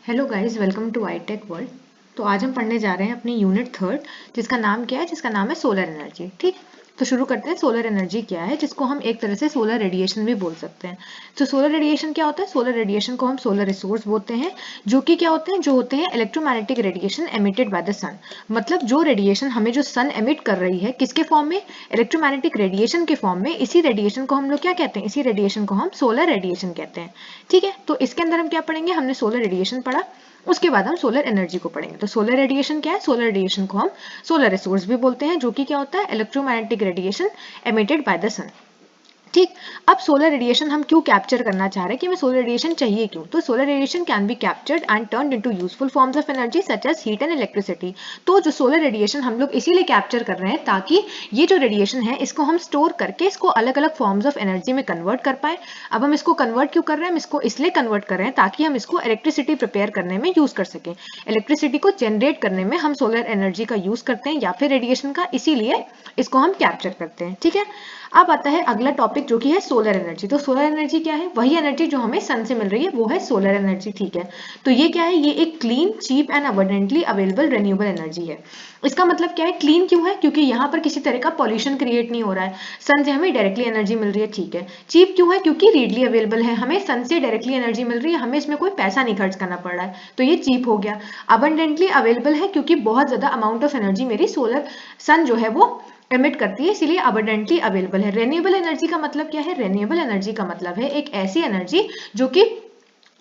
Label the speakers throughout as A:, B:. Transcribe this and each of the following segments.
A: Hello guys, welcome to iTech world. तो आज हम पढ़ने जा रहे हैं अपनी यूनिट थर्ड, जिसका नाम क्या है? जिसका नाम है सोलर एनर्जी। ठीक, तो शुरू करते हैं। सोलर एनर्जी क्या है, जिसको हम एक तरह से सोलर रेडिएशन भी बोल सकते हैं। तो सोलर रेडिएशन क्या होता है? सोलर रेडिएशन को हम सोलर रिसोर्स बोलते हैं, जो कि क्या होते हैं? जो होते हैं electromagnetic radiation emitted by the sun. मतलब जो रेडिएशन हमें जो सन एमिट कर रही है, किसके फॉर्म में? इलेक्ट्रोमैग्नेटिक रेडिएशन के फॉर्म में। इसी रेडिएशन को हम लोग क्या कहते हैं? इसी रेडिएशन को हम सोलर रेडिएशन कहते हैं। ठीक है, तो इसके अंदर हम क्या पढ़ेंगे? हमने सोलर रेडिएशन पढ़ा, उसके बाद हम सोलर एनर्जी को पढ़ेंगे। तो सोलर रेडिएशन क्या है? सोलर रेडिएशन को हम सोलर रिसोर्स भी बोलते हैं, जो कि क्या होता है? Electromagnetic radiation emitted by the sun. ठीक, अब सोलर रेडिएशन हम क्यों कैप्चर करना चाह रहे हैं कि हमें सोलर रेडिएशन चाहिए क्यों? तो solar radiation can be captured and turned into useful forms of energy such as heat and electricity. तो जो सोलर रेडिएशन हम लोग इसीलिए कैप्चर कर रहे हैं ताकि ये जो रेडिएशन है इसको हम स्टोर करके इसको अलग अलग फॉर्म्स ऑफ एनर्जी में कन्वर्ट कर पाए। अब हम इसको कन्वर्ट क्यों कर रहे हैं? हम इसको इसलिए कन्वर्ट कर रहे हैं ताकि हम इसको इलेक्ट्रिसिटी प्रिपेयर करने में यूज कर सकें। इलेक्ट्रिसिटी को जनरेट करने में हम सोलर एनर्जी का यूज करते हैं या फिर रेडिएशन का, इसीलिए इसको हम कैप्चर करते हैं। ठीक है, अब आता है अगला टॉपिक, जो कि है सोलर एनर्जी। तो सोलर एनर्जी क्या है? वही एनर्जी जो हमें सन से मिल रही है, वो है सोलर एनर्जी। ठीक है, तो ये क्या है? ये एक clean, cheap and abundantly available renewable energy है। इसका मतलब क्या है? क्लीन क्यों है? क्योंकि यहाँ पर किसी तरह का पॉल्यूशन क्रिएट नहीं हो रहा है, सन से हमें डायरेक्टली एनर्जी मिल रही है। ठीक है, चीप क्यों है? क्योंकि रीडली अवेलेबल है, हमें सन से डायरेक्टली एनर्जी मिल रही है, हमें इसमें कोई पैसा नहीं खर्च करना पड़ रहा है, तो ये चीप हो गया। अबंडेंटली अवेलेबल है क्योंकि बहुत ज्यादा अमाउंट ऑफ एनर्जी मेरी सोलर सन जो है वो एमिट करती है, इसीलिए अबंडेंटली अवेलेबल है। रेन्यूएबल एनर्जी का मतलब क्या है? रेन्यूएबल एनर्जी का मतलब है एक ऐसी एनर्जी जो कि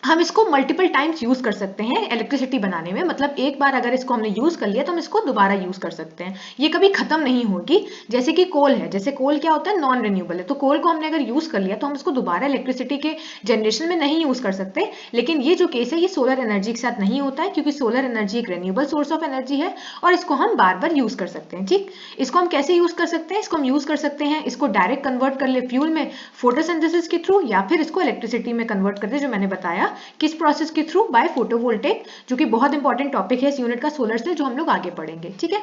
A: हम इसको मल्टीपल टाइम्स यूज कर सकते हैं इलेक्ट्रिसिटी बनाने में। मतलब एक बार अगर इसको हमने यूज कर लिया तो हम इसको दोबारा यूज कर सकते हैं, ये कभी खत्म नहीं होगी। जैसे कि कोल है, जैसे कोल क्या होता है? नॉन रिन्यूएबल है, तो कोल को हमने अगर यूज कर लिया तो हम इसको दोबारा इलेक्ट्रिसिटी के जनरेशन में नहीं यूज कर सकते। लेकिन ये जो केस है ये सोलर एनर्जी के साथ नहीं होता है, क्योंकि सोलर एनर्जी एक रिन्यूएबल सोर्स ऑफ एनर्जी है और इसको हम बार बार यूज कर सकते हैं। ठीक, इसको हम कैसे यूज कर सकते हैं? इसको हम यूज कर सकते हैं, इसको डायरेक्ट कन्वर्ट कर ले फ्यूल में फोटोसिंथेसिस के थ्रू, या फिर इसको इलेक्ट्रिसिटी में कन्वर्ट कर दे, जो मैंने बताया किस प्रोसेस के थ्रू? बाय फोटोवोल्टेक, जो कि बहुत इंपॉर्टेंट टॉपिक है इस यूनिट का, सोलर से, जो हम लोग आगे पढ़ेंगे। ठीक है,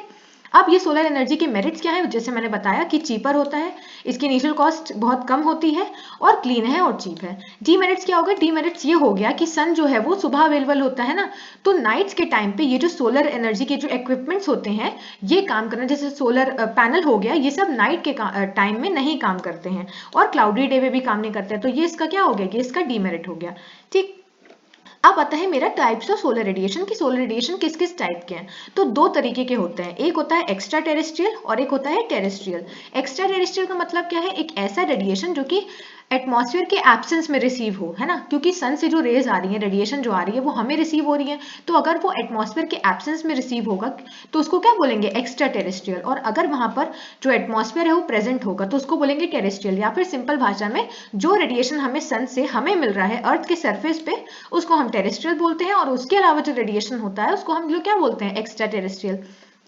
A: अब ये सोलर एनर्जी के मेरिट्स क्या है? जैसे मैंने बताया कि चीपर होता है, इसकी इनिशियल कॉस्ट बहुत कम होती है और क्लीन है और चीप है। डीमेरिट्स क्या होगा? डीमेरिट्स ये हो गया कि सन जो है वो सुबह अवेलेबल होता है ना, तो नाइट्स के टाइम पे ये जो सोलर एनर्जी के जो इक्विपमेंट्स होते हैं ये काम करना, जैसे सोलर पैनल हो गया, ये सब नाइट के टाइम में नहीं काम करते हैं और क्लाउडी डे में भी काम नहीं करते हैं, तो ये इसका क्या हो गया? ये इसका डीमेरिट हो गया। ठीक, अब आता है मेरा टाइप्स ऑफ सोलर रेडिएशन, कि सोलर रेडिएशन किस किस टाइप के हैं। तो दो तरीके के होते हैं, एक होता है एक्स्ट्रा टेरेस्ट्रियल और एक होता है टेरेस्ट्रियल। एक्स्ट्रा टेरेस्ट्रियल का मतलब क्या है? एक ऐसा रेडिएशन जो कि एटमॉस्फेयर के एब्सेंस में रिसीव हो, है ना, क्योंकि सन से जो रेज आ रही है, रेडिएशन जो आ रही है वो हमें रिसीव हो रही है, तो अगर वो एटमॉस्फेयर के एब्सेंस में रिसीव होगा तो उसको क्या बोलेंगे? Extra terrestrial. और अगर वहां पर जो एटमॉस्फेयर है वो प्रेजेंट होगा तो उसको बोलेंगे टेरेस्ट्रियल। या फिर सिंपल भाषा में, जो रेडिएशन हमें सन से हमें मिल रहा है अर्थ के सरफेस पे, उसको हम टेरेस्ट्रियल बोलते हैं, और उसके अलावा जो रेडिएशन होता है उसको हम लोग क्या बोलते हैं? Extra terrestrial.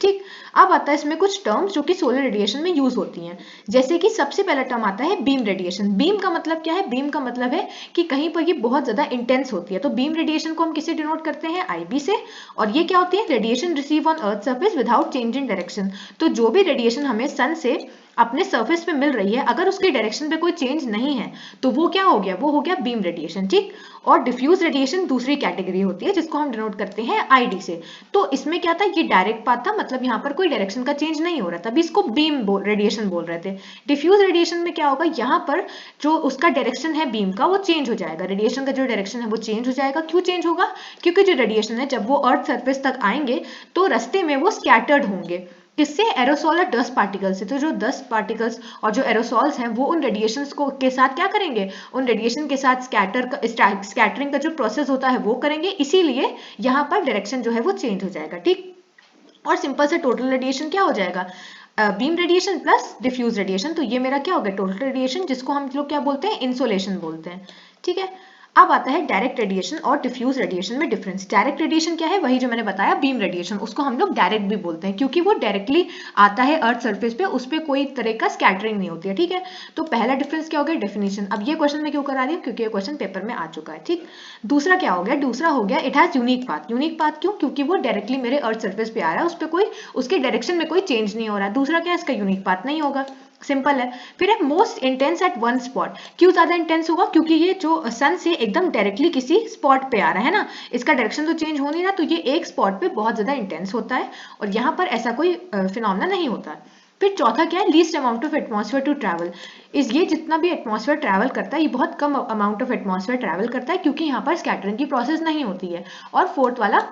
A: ठीक, अब आता है इसमें कुछ टर्म्स जो कि सोलर रेडिएशन में यूज होती हैं। जैसे कि सबसे पहला टर्म आता है बीम रेडिएशन। बीम का मतलब क्या है? बीम का मतलब है कि कहीं पर ये बहुत ज्यादा इंटेंस होती है, तो बीम रेडिएशन को हम किसे डिनोट करते हैं? आईबी से। और ये क्या होती है? Radiation receive on earth surface without change in direction. तो जो भी रेडिएशन हमें सन से अपने सरफेस पे मिल रही है, अगर उसके डायरेक्शन पे कोई चेंज नहीं है तो वो क्या हो गया? वो हो गया बीम रेडिएशन। ठीक, और डिफ्यूज रेडिएशन दूसरी कैटेगरी होती है, जिसको हम डिनोट करते हैं आईडी से। तो इसमें क्या था? ये डायरेक्ट पाथ था, मतलब यहाँ पर कोई डायरेक्शन का चेंज नहीं हो रहा, तभी इसको बीम रेडिएशन बोल रहे थे। डिफ्यूज रेडिएशन में क्या होगा? यहाँ पर जो उसका डायरेक्शन है बीम का वो चेंज हो जाएगा, रेडिएशन का जो डायरेक्शन है वो चेंज हो जाएगा। क्यों चेंज होगा? क्योंकि जो रेडिएशन है जब वो अर्थ सरफेस तक आएंगे तो रास्ते में वो स्कैटर्ड होंगे, किससे? एरोसोल और डस्ट पार्टिकल से। तो जो डस्ट पार्टिकल्स और जो एरोसोल्स हैं वो उन रेडिएशंस को के साथ क्या करेंगे? उन रेडिएशन के साथ स्कैटरिंग का जो प्रोसेस होता है वो करेंगे, इसीलिए यहाँ पर डायरेक्शन जो है वो चेंज हो जाएगा। ठीक, और सिंपल से टोटल रेडिएशन क्या हो जाएगा? Beam radiation plus diffuse radiation. तो ये मेरा क्या हो गया? टोटल रेडिएशन, जिसको हम लोग क्या बोलते हैं? इंसोलेशन बोलते हैं। ठीक है, अब आता है डायरेक्ट रेडिएशन और डिफ्यूज रेडिएशन में डिफरेंस। डायरेक्ट रेडिएशन क्या है? वही जो मैंने बताया, बीम रेडिएशन, उसको हम लोग डायरेक्ट भी बोलते हैं क्योंकि वो डायरेक्टली आता है अर्थ सरफेस पे, उस पर कोई तरह का स्कैटरिंग नहीं होती है। ठीक है, तो पहला डिफरेंस क्या हो गया? डेफिनेशन। अब ये क्वेश्चन में क्यों करा रही हूँ? क्योंकि ये क्वेश्चन पेपर में आ चुका है। ठीक, दूसरा क्या हो गया? दूसरा हो गया it has unique path. Unique path क्यों? क्योंकि वो डायरेक्टली मेरे अर्थ सरफेस पे आ रहा है, उस पर कोई, उसके डायरेक्शन में कोई चेंज नहीं हो रहा है। दूसरा क्या है? इसका यूनिक पाथ नहीं होगा। सिंपल है। फिर है most intense at one spot. क्यों ज्यादा इंटेंस होगा? क्योंकि ये जो सन से एकदम डायरेक्टली किसी स्पॉट पे आ रहा है ना, इसका डायरेक्शन तो चेंज हो नहीं रहा, तो ये एक स्पॉट पे बहुत ज्यादा इंटेंस होता है और यहाँ पर ऐसा कोई फिनोमेना नहीं होता है। फिर चौथा क्या है? Least amount of atmosphere to travel. इस ये जितना भी एटमॉस्फेयर ट्रैवल करता है ये बहुत कम अमाउंट ऑफ एटमॉस्फेयर ट्रैवल करता है क्योंकि यहाँ पर स्कैटरिंग की प्रोसेस नहीं होती है। और फोर्थ वाला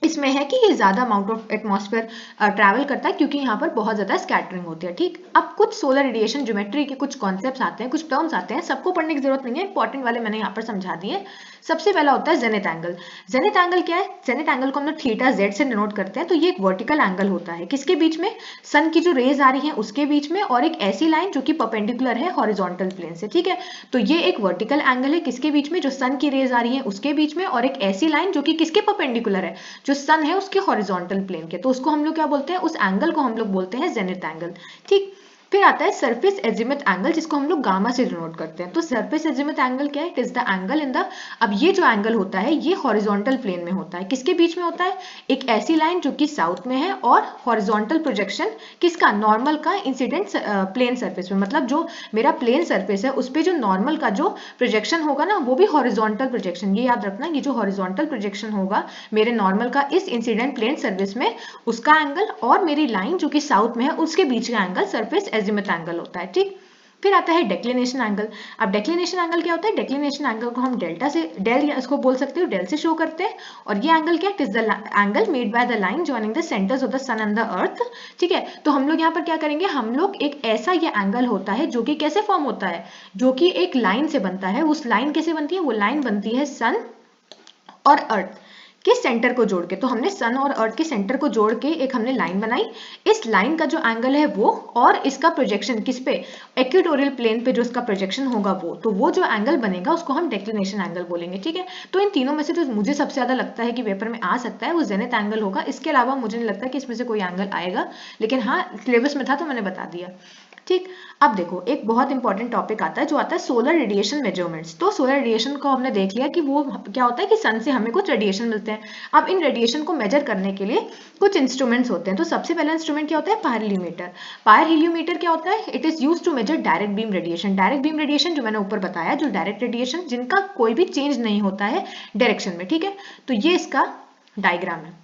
A: इसमें है कि ये ज्यादा अमाउंट ऑफ एटमॉस्फेयर ट्रैवल करता है क्योंकि यहाँ पर बहुत ज्यादा स्कैटरिंग होती है। ठीक, अब कुछ सोलर रेडिएशन ज्योमेट्री के कुछ कॉन्सेप्ट्स आते हैं, कुछ टर्म्स आते हैं, सबको पढ़ने की जरूरत नहीं है, इंपॉर्टेंट वाले मैंने यहाँ पर समझा दिए। सबसे पहला होता है जेनिथ एंगल। जेनिथ एंगल क्या है? जेनिथ एंगल को हम लोग थीटा जेड से डिनोट करते हैं। तो ये एक वर्टिकल एंगल होता है, किसके बीच में? सन की जो रेज आ रही है उसके बीच में, और एक ऐसी लाइन जो कि परपेंडिकुलर है हॉरिजॉन्टल प्लेन से। ठीक है, तो ये एक वर्टिकल एंगल है किसके बीच में? जो सन की रेज आ रही है उसके बीच में, और एक ऐसी लाइन जो कि किसके परपेंडिकुलर है? जो सन है उसके हॉरिजॉन्टल प्लेन के। तो उसको हम लोग क्या बोलते हैं? उस एंगल को हम लोग बोलते हैं जेनिथ एंगल। ठीक, फिर आता है सरफेस एजिमुथ एंगल, जिसको हम लोग गामा से डिनोट करते हैं। तो सरफेस एजिमुथ एंगल क्या है? It is the angle in the, अब ये जो एंगल होता है ये हॉरिजॉन्टल प्लेन में होता है। किसके बीच में होता है? एक ऐसी लाइन जो कि साउथ में है, और हॉरिजॉन्टल प्रोजेक्शन किसका? नॉर्मल का इंसिडेंट प्लेन सरफेस में, मतलब जो मेरा प्लेन सरफेस है उस पर जो नॉर्मल का जो प्रोजेक्शन होगा ना वो भी हॉरिजॉन्टल प्रोजेक्शन। ये याद रखना, ये जो हॉरिजॉन्टल प्रोजेक्शन होगा मेरे नॉर्मल का इस इंसिडेंट प्लेन सरफेस में, उसका एंगल, और मेरी लाइन जो कि साउथ में है उसके बीच का एंगल सरफेस एजिमुथ एंगल होता है। ठीक, फिर आता है डेक्लिनेशन एंगल। अब डेक्लिनेशन एंगल क्या होता है? डेक्लिनेशन एंगल को हम डेल्टा से, डेल या इसको बोल सकते हो, डेल से शो करते हैं। और ये एंगल क्या है? It is the angle made by the line joining the centres of the sun and the earth. ठीक है, तो हम लोग यहाँ पर क्या करेंगे? हम लोग एक ऐसा ये एंगल होता है जो कि कैसे फॉर्म होता है? जो कि एक लाइन से बनता है। उस लाइन कैसे बनती है? वो लाइन बनती है सन और अर्थ के सेंटर को जोड़ के। तो हमने सन और अर्थ के सेंटर को जोड़ के एक हमने लाइन बनाई। इस लाइन का जो एंगल है वो, और इसका प्रोजेक्शन किस पे? इक्वेटोरियल प्लेन पे जो इसका प्रोजेक्शन होगा वो, तो वो जो एंगल बनेगा उसको हम डेक्लिनेशन एंगल बोलेंगे। ठीक है, तो इन तीनों में से जो मुझे सबसे ज्यादा लगता है कि पेपर में आ सकता है वो जेनिथ एंगल होगा। इसके अलावा मुझे नहीं लगता कि इसमें से कोई एंगल आएगा, लेकिन हाँ सिलेबस में था तो मैंने बता दिया। ठीक, अब देखो एक बहुत इंपॉर्टेंट टॉपिक आता है जो आता है सोलर रेडिएशन मेजरमेंट्स। तो सोलर रेडिएशन को हमने देख लिया कि वो क्या होता है कि सन से हमें कुछ रेडिएशन मिलते हैं। अब इन रेडिएशन को मेजर करने के लिए कुछ इंस्ट्रूमेंट्स होते हैं। तो सबसे पहला इंस्ट्रूमेंट क्या होता है? Pier heliometer. पायर हेलियोमीटर क्या होता है? It is use to measure direct beam radiation. Direct beam radiation जो मैंने ऊपर बताया, जो डायरेक्ट रेडिएशन जिनका कोई भी चेंज नहीं होता है डायरेक्शन में। ठीक है, तो ये इसका डायग्राम है।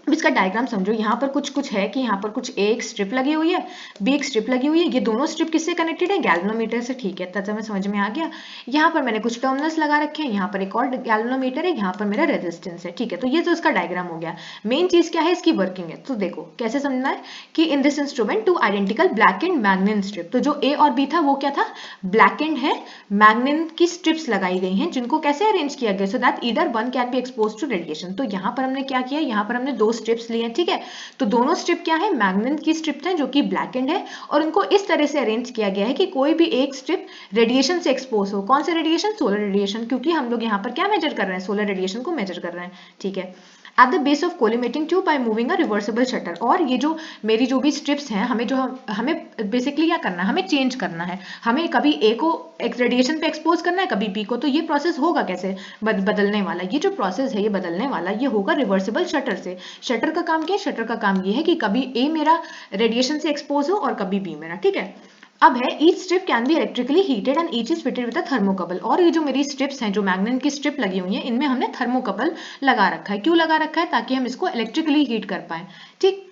A: अब इसका डायग्राम समझो, यहाँ पर कुछ कुछ है कि यहाँ पर कुछ एक स्ट्रिप लगी हुई है, बी एक स्ट्रिप लगी हुई है। ये दोनों स्ट्रिप किससे कनेक्टेड है? गैल्वेनोमीटर से। ठीक है, तब हमें समझ में आ गया। यहाँ पर मैंने कुछ टर्मिनल्स लगा रखे हैं, यहाँ पर एक और गैल्वेनोमीटर है, यहाँ पर मेरा रेजिस्टेंस है। ठीक है, तो ये तो इसका डायग्राम हो गया। मेन चीज क्या है? इसकी वर्किंग है। तो देखो कैसे समझना है कि in this instrument two identical black and magnet strip. तो जो ए और बी था वो क्या था? ब्लैक एंड है, मैग्नेट की स्ट्रिप्स लगाई गई हैं जिनको कैसे अरेंज किया गया? So that either one can be expose to radiation. तो यहाँ पर हमने क्या किया? यहाँ पर हमने दो स्ट्रिप्स लिए। ठीक है, तो दोनों स्ट्रिप क्या है? मैग्नेट की स्ट्रिप है जो कि ब्लैक एंड है, और उनको इस तरह से अरेंज किया गया है कि कोई भी एक स्ट्रिप रेडिएशन से एक्सपोज हो। कौन से रेडिएशन? सोलर रेडिएशन, क्योंकि हम लोग यहाँ पर क्या मेजर कर रहे हैं? सोलर रेडिएशन को मेजर कर रहे हैं। ठीक है, at the base of collimating tube by moving a reversible shutter. और ये जो मेरी जो भी स्ट्रिप्स हैं, हमें बेसिकली क्या करना है? हमें चेंज करना है। हमें कभी ए को रेडिएशन पे एक्सपोज करना है, कभी बी को। तो ये प्रोसेस होगा कैसे? बदलने वाला ये जो प्रोसेस है, ये बदलने वाला ये होगा रिवर्सिबल शटर से। शटर का काम क्या है? शटर का काम ये है कि कभी ए मेरा रेडिएशन से एक्सपोज हो और कभी बी मेरा। ठीक है, अब है each strip can be electrically heated and each is fitted with a thermocouple. और ये जो मेरी स्ट्रिप्स हैं, जो मैग्नेट की स्ट्रिप लगी हुई है, इनमें हमने थर्मोकपल लगा रखा है। क्यों लगा रखा है? ताकि हम इसको इलेक्ट्रिकली हीट कर पाए। ठीक,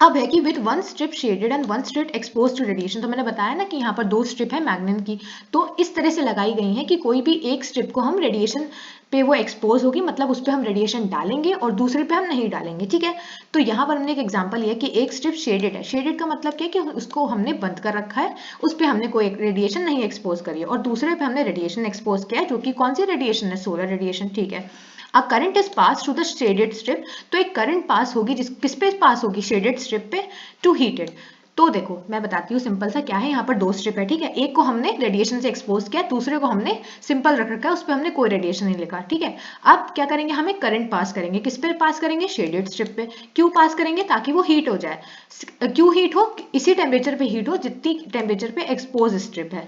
A: अब है कि with one strip shaded and one strip expose to radiation. तो मैंने बताया ना कि यहाँ पर दो स्ट्रिप है मैग्नेट की, तो इस तरह से लगाई गई है कि कोई भी एक स्ट्रिप को हम रेडिएशन पे वो एक्सपोज होगी, मतलब उस पर हम रेडिएशन डालेंगे और दूसरे पे हम नहीं डालेंगे। ठीक है, तो यहाँ पर हमने एक एग्जांपल लिया कि एक स्ट्रिप शेडेड है। शेडेड का मतलब क्या है? कि उसको हमने बंद कर रखा है, उस पर हमने कोई रेडिएशन नहीं एक्सपोज करी है, और दूसरे पे हमने रेडिएशन एक्सपोज किया है, जो कि कौन सी रेडिएशन है? Solar radiation. ठीक है, a current is pass through the shaded strip. तो एक करंट पास होगी, किस पे पास होगी? शेडेड स्ट्रिप पे, टू हीटेड। तो देखो मैं बताती हूँ सिंपल सा क्या है। यहाँ पर दो स्ट्रिप है। ठीक है, एक को हमने रेडिएशन से एक्सपोज किया, दूसरे को हमने सिंपल रख रखा है, उस पर हमने कोई रेडिएशन नहीं लिखा। ठीक है, अब क्या करेंगे? हमें करंट पास करेंगे। किस पे पास करेंगे? शेडेड स्ट्रिप पे। क्यों पास करेंगे? ताकि वो हीट हो जाए। क्यों हीट हो? इसी टेम्परेचर पे हीट हो जितनी टेम्परेचर पे एक्सपोज स्ट्रिप है।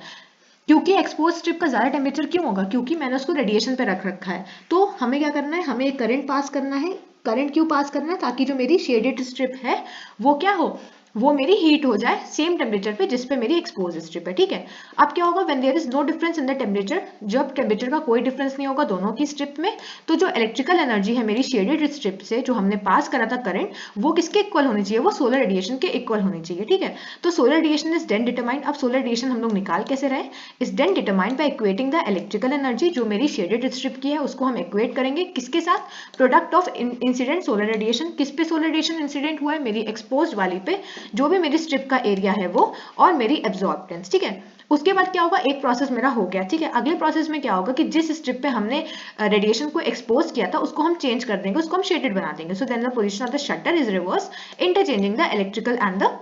A: क्योंकि एक्सपोज स्ट्रिप का ज्यादा टेम्परेचर क्यों होगा? क्योंकि मैंने उसको रेडिएशन पे रख रखा है। तो हमें क्या करना है? हमें एक करंट पास करना है। करंट क्यों पास करना है? ताकि जो मेरी शेडेड स्ट्रिप है वो क्या हो? वो मेरी हीट हो जाए सेम टेम्परेचर पे जिस पे मेरी एक्सपोज स्ट्रिप है, ठीक है। अब क्या होगा, when there is no difference in the temperature, जब टेम्परेचर का कोई डिफरेंस नहीं होगा दोनों की स्ट्रिप में, तो जो इलेक्ट्रिकल एनर्जी है मेरी शेडेड स्ट्रिप से जो हमने पास करा था करंट, वो किसके इक्वल होनी चाहिए, वो सोलर रेडिएशन के इक्वल होनी चाहिए, ठीक है। तो solar radiation is then determined, अब सोलर रेडिएशन हम लोग निकाल कैसे रहे, is then determined by equating the electrical energy जो मेरी शेडेड स्ट्रिप की है उसको हम इक्वेट करेंगे किसके साथ, product of incident solar radiation, किस पे सोलर रेडिएशन इंसिडेंट हुआ है, मेरी एक्सपोज्ड वाली पे, जो भी मेरी स्ट्रिप का एरिया है वो, और मेरी एब्जॉर्बेंस, ठीक है। उसके बाद क्या होगा, एक प्रोसेस मेरा हो गया, ठीक है। अगले प्रोसेस में क्या होगा कि जिस स्ट्रिप पे हमने रेडिएशन को एक्सपोज किया था उसको हम चेंज कर देंगे, उसको हम शेडेड बना देंगे। So then the position of the shutter is reverse, interchanging the electrical and the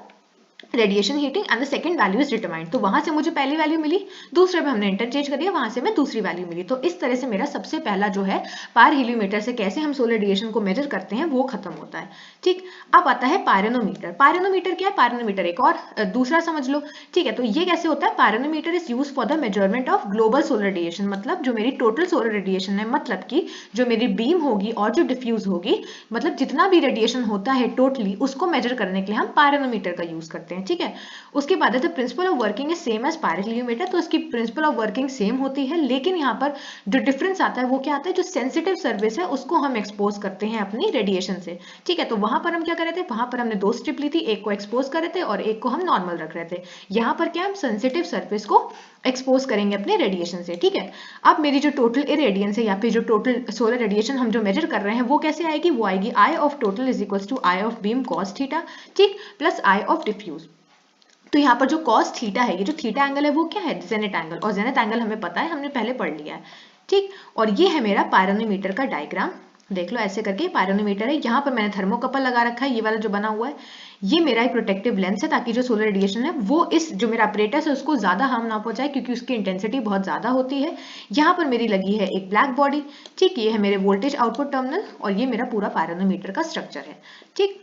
A: radiation heating and the second value is determined. तो वहां से मुझे पहली वैल्यू मिली, दूसरे पे हमने इंटरचेंज कर दिया, वहां से मैं दूसरी वैल्यू मिली। तो इस तरह से मेरा सबसे पहला जो है पार हेलियोमीटर से कैसे हम सोलर रेडिएशन को मेजर करते हैं वो खत्म होता है, ठीक। अब आता है पायरोनोमीटर। पायरोनोमीटर क्या है, पायरोनोमीटर एक और दूसरा समझ लो, ठीक है। तो ये कैसे होता है, pyranometer is use for the measurement of global solar radiation, मतलब जो मेरी टोटल सोलर रेडिएशन है, मतलब कि जो मेरी बीम होगी और जो डिफ्यूज होगी, मतलब जितना भी रेडिएशन होता है टोटली, उसको मेजर करने के लिए हम पायरोनोमीटर का यूज करते हैं, ठीक है। उसके बाद the principle of working is same as pyranometer, तो इसकी प्रिंसिपल ऑफ वर्किंग सेम होती है, लेकिन यहाँ पर जो डिफरेंस आता है वो क्या आता है, जो सेंसिटिव सर्फेस है उसको हम एक्सपोज करते हैं अपनी रेडिएशन से, ठीक है। तो वहां पर हम क्या कर रहे थे, वहां पर हमने दो स्ट्रिप ली थी, एक को एक्सपोज कर रहे थे और एक को हम नॉर्मल रख रहे थे। यहाँ पर क्या हम सेंसिटिव सर्फेस को एक्सपोज करेंगे अपने रेडिएशन से, ठीक है। अब मेरी जो टोटल इरेडियंस है या फिर जो टोटल सोलर रेडिएशन हम जो मेजर कर रहे हैं वो कैसे आएगी, वो आएगी I of total is equals to I of beam cos theta, ठीक, प्लस आई ऑफ डिफ्यूज। तो यहाँ पर जो कॉस थीटा है, ये जो थीटा एंगल है वो क्या है, जेनेट एंगल, और जेनेट एंगल हमें पता है, हमने पहले पढ़ लिया है, ठीक। और ये है मेरा पायरोनोमीटर का डायग्राम, देख लो ऐसे करके पायरोनोमीटर है। यहाँ पर मैंने थर्मोकपल लगा रखा है, ये वाला जो बना हुआ है, ये मेरा एक प्रोटेक्टिव लेंस है ताकि जो सोलर रेडिएशन है वो इस जो मेरा अपरेटस है उसको ज्यादा हार्म ना पहुंचाए, क्योंकि उसकी इंटेंसिटी बहुत ज्यादा होती है। यहाँ पर मेरी लगी है एक ब्लैक बॉडी, ठीक, ये है मेरे वोल्टेज आउटपुट टर्मिनल, और ये मेरा पूरा पायरोनोमीटर का स्ट्रक्चर है, ठीक।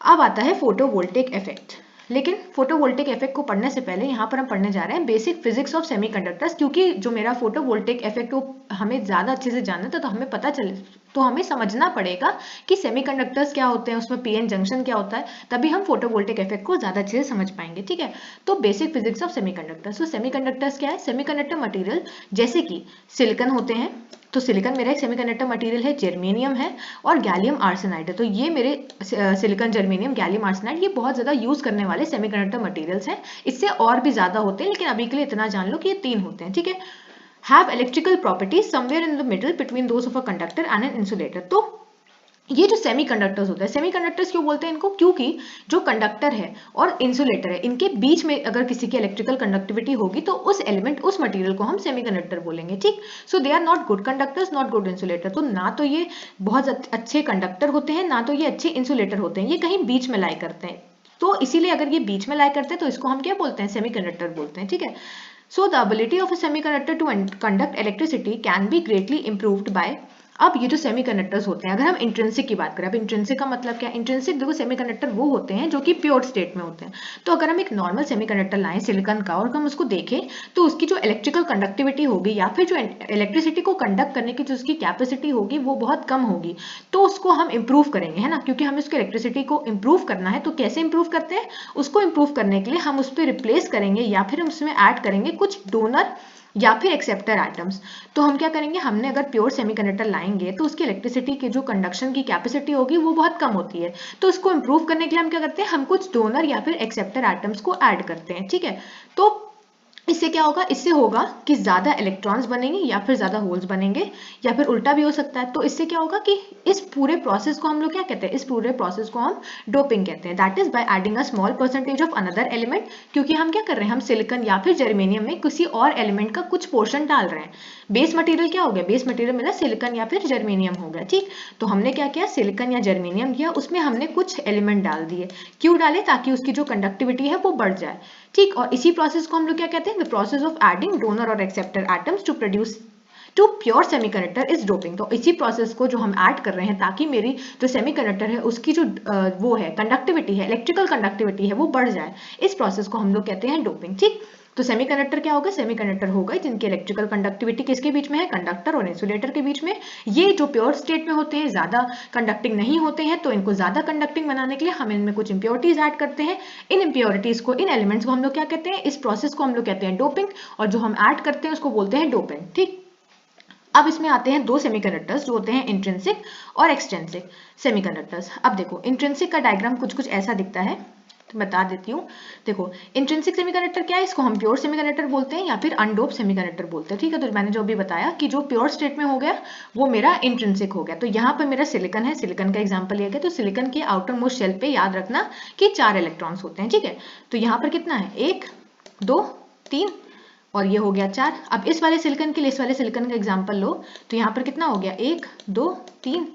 A: अब आता है फोटोवोल्टिक इफेक्ट, लेकिन फोटोवोल्टिक इफेक्ट को पढ़ने से पहले यहाँ पर हम पढ़ने जा रहे हैं बेसिक फिजिक्स ऑफ सेमीकंडक्टर्स, क्योंकि जो मेरा फोटोवोल्टिक इफेक्ट वो हमें ज्यादा अच्छे से जानना था, तो हमें पता चले, तो हमें समझना पड़ेगा कि सेमीकंडक्टर्स क्या होते हैं, उसमें पीएन जंक्शन क्या होता है, तभी हम फोटोवोल्टिक इफेक्ट को ज्यादा अच्छे से समझ पाएंगे, ठीक है। तो बेसिक फिजिक्स ऑफ सेमीकंडक्टर्स, तो सेमीकंडक्टर्स क्या है, सेमीकंडक्टर मटेरियल जैसे कि सिलिकॉन होते हैं, तो सिलिकॉन मेरा एक सेमीकंडक्टर मटेरियल है, जर्मेनियम है और गैलियम आर्सेनाइड है। तो ये मेरे सिलिकॉन, जर्मेनियम, गैलियम आर्सेनाइड ये बहुत ज्यादा यूज करने वाले सेमीकंडक्टर मटेरियल्स हैं। इससे और भी ज्यादा होते हैं, लेकिन अभी के लिए इतना जान लो कि ये 3 होते हैं, ठीक है। Have electrical properties somewhere in the middle between those of a conductor and an insulator. तो ये जो सेमीकंडक्टर्स होते हैं, सेमीकंडक्टर्स क्यों बोलते हैं इनको, क्योंकि जो कंडक्टर है और इंसुलेटर है इनके बीच में अगर किसी की इलेक्ट्रिकल कंडक्टिविटी होगी तो उस एलिमेंट, उस मटेरियल को हम सेमीकंडक्टर बोलेंगे, ठीक। So they are not good conductors, not good insulator. तो ना तो ये बहुत अच्छे कंडक्टर होते हैं, ना तो ये अच्छे इंसुलेटर होते हैं, ये कहीं बीच में लाई करते हैं। तो इसीलिए अगर ये बीच में लाई करते हैं तो इसको हम क्या बोलते हैं, सेमीकंडक्टर बोलते हैं, ठीक है। So the ability of a semiconductor to conduct electricity can be greatly improved by, अब ये जो सेमीकंडक्टर्स होते हैं, अगर हम इंट्रिंसिक की बात करें, अब इंट्रिंसिक का मतलब क्या है, इंट्रिंसिक देखो सेमीकंडक्टर वो होते हैं जो कि प्योर स्टेट में होते हैं। तो अगर हम एक नॉर्मल सेमीकंडक्टर लाएं सिलिकॉन का और हम उसको देखें तो उसकी जो इलेक्ट्रिकल कंडक्टिविटी होगी या फिर जो इलेक्ट्रिसिटी को कंडक्ट करने की जो उसकी कैपेसिटी होगी वो बहुत कम होगी, तो उसको हम इंप्रूव करेंगे, है ना, क्योंकि हमें उसकी इलेक्ट्रिसिटी को इंप्रूव करना है। तो कैसे इंप्रूव करते हैं, उसको इंप्रूव करने के लिए हम उस पर रिप्लेस करेंगे या फिर हम उसमें ऐड करेंगे कुछ डोनर या फिर एक्सेप्टर एटम्स। तो हम क्या करेंगे, हमने अगर प्योर सेमीकंडक्टर लाएंगे तो उसकी इलेक्ट्रिसिटी की जो कंडक्शन की कैपेसिटी होगी वो बहुत कम होती है। तो उसको इंप्रूव करने के लिए हम क्या करते हैं, हम कुछ डोनर या फिर एक्सेप्टर एटम्स को ऐड करते हैं, ठीक है। तो इससे क्या होगा, इससे होगा कि ज्यादा इलेक्ट्रॉन्स बनेंगे या फिर ज्यादा होल्स बनेंगे, या फिर उल्टा भी हो सकता है। तो इससे क्या होगा कि इस पूरे प्रोसेस को हम लोग क्या कहते हैं, इस पूरे प्रोसेस को हम डोपिंग कहते हैं, that is by adding a small percentage of another element. क्योंकि हम क्या कर रहे हैं, हम सिलिकॉन या फिर जर्मेनियम में किसी और एलिमेंट का कुछ पोर्शन डाल रहे हैं। बेस मटेरियल क्या हो गया, बेस मटेरियल मेरा सिलिकॉन या फिर जर्मेनियम हो गया, ठीक। तो हमने क्या किया, सिलिकॉन या जर्मेनियम दिया, उसमें हमने कुछ एलिमेंट डाल दिए, क्यों डाले, ताकि उसकी जो कंडक्टिविटी है वो बढ़ जाए, ठीक। और इसी प्रोसेस को हम लोग क्या कहते हैं, the process of adding donor और acceptor atoms to produce to pure semiconductor is doping. तो इसी प्रोसेस को जो हम ऐड कर रहे हैं ताकि मेरी जो सेमीकंडक्टर है उसकी जो वो है कंडक्टिविटी है, इलेक्ट्रिकल कंडक्टिविटी है वो बढ़ जाए, इस प्रोसेस को हम लोग कहते हैं डोपिंग, ठीक। तो सेमीकंडक्टर क्या होगा, सेमीकंडक्टर होगा जिनकी इलेक्ट्रिकल कंडक्टिविटी किसके बीच में है, कंडक्टर और इंसुलेटर के बीच में। ये जो प्योर स्टेट में होते हैं, ज्यादा कंडक्टिंग नहीं होते हैं, तो इनको ज्यादा कंडक्टिंग बनाने के लिए हम इनमें कुछ इंप्योरिटीज ऐड करते हैं। इन इंप्योरिटीज को, इन एलिमेंट्स को हम लोग क्या कहते हैं, इस प्रोसेस को हम लोग कहते हैं डोपिंग, और जो हम ऐड करते हैं उसको बोलते हैं डोपेंट। ठीक, अब इसमें आते हैं दो सेमीकंडक्टर्स जो होते हैं इंट्रिंसिक और एक्सट्रिंसिक सेमीकंडक्टर्स। अब देखो इंट्रिंसिक का डायग्राम कुछ कुछ ऐसा दिखता है, तो बता देती हूँ। देखो इंट्रिंसिक सेमीकंडक्टर क्या है, इसको हम प्योर सेमीकंडक्टर बोलते हैं या फिर अनडोप सेमीकंडक्टर बोलते हैं। ठीक है, तो मैंने जो अभी बताया कि जो प्योर स्टेट में हो गया वो मेरा इंट्रिंसिक हो गया। तो यहाँ पर मेरा सिलिकन है, सिलिकन का एग्जाम्पल लिया गया। तो सिलिकन के आउटर मोस्ट शेल पे याद रखना कि 4 इलेक्ट्रॉन्स होते हैं। ठीक है, तो यहाँ पर कितना है, 1 2 3 और ये हो गया 4। अब इस वाले सिलिकन के लिए इस वाले सिलिकन का एग्जांपल लो, तो यहाँ पर कितना हो गया, 1 2 3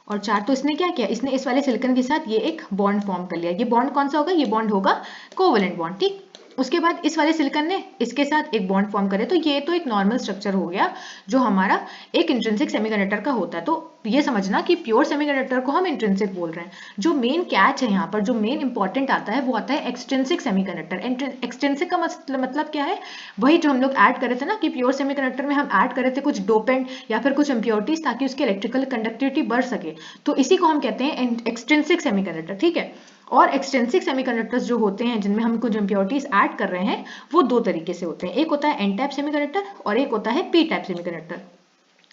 A: और 4। तो इसने क्या किया, इसने इस वाले सिलिकन के साथ ये एक बॉन्ड फॉर्म कर लिया। ये बॉन्ड कौन सा होगा, ये बॉन्ड होगा कोवेलेंट बॉन्ड। ठीक, उसके बाद इस वाले सिलिकन ने इसके साथ एक बॉन्ड फॉर्म करे। तो ये तो एक नॉर्मल स्ट्रक्चर हो गया जो हमारा एक इंट्रिंसिक सेमीकंडक्टर का होता है। तो ये समझना कि प्योर सेमीकंडक्टर को हम इंट्रिंसिक बोल रहे हैं। जो मेन कैच है यहाँ पर, जो मेन इंपॉर्टेंट आता है वो आता है एक्सट्रिंसिक सेमीकंडक्टर। एक्सट्रिंसिक का मतलब क्या है, वही जो हम लोग ऐड करे थे ना कि प्योर सेमीकंडक्टर में हम ऐड करे थे कुछ डोपेंट या फिर कुछ इंप्योरिटीज ताकि उसकी इलेक्ट्रिकल कंडक्टिविटी बढ़ सके, तो इसी को हम कहते हैं एक्सट्रिंसिक सेमीकंडक्टर। ठीक है, और एक्सट्रिंसिक सेमीकंडक्टर्स जो होते हैं जिनमें हम कुछ इंप्योरिटीज ऐड कर रहे हैं वो दो तरीके से होते हैं। एक होता है एन टाइप सेमीकंडक्टर और एक होता है पी टाइप सेमीकंडक्टर।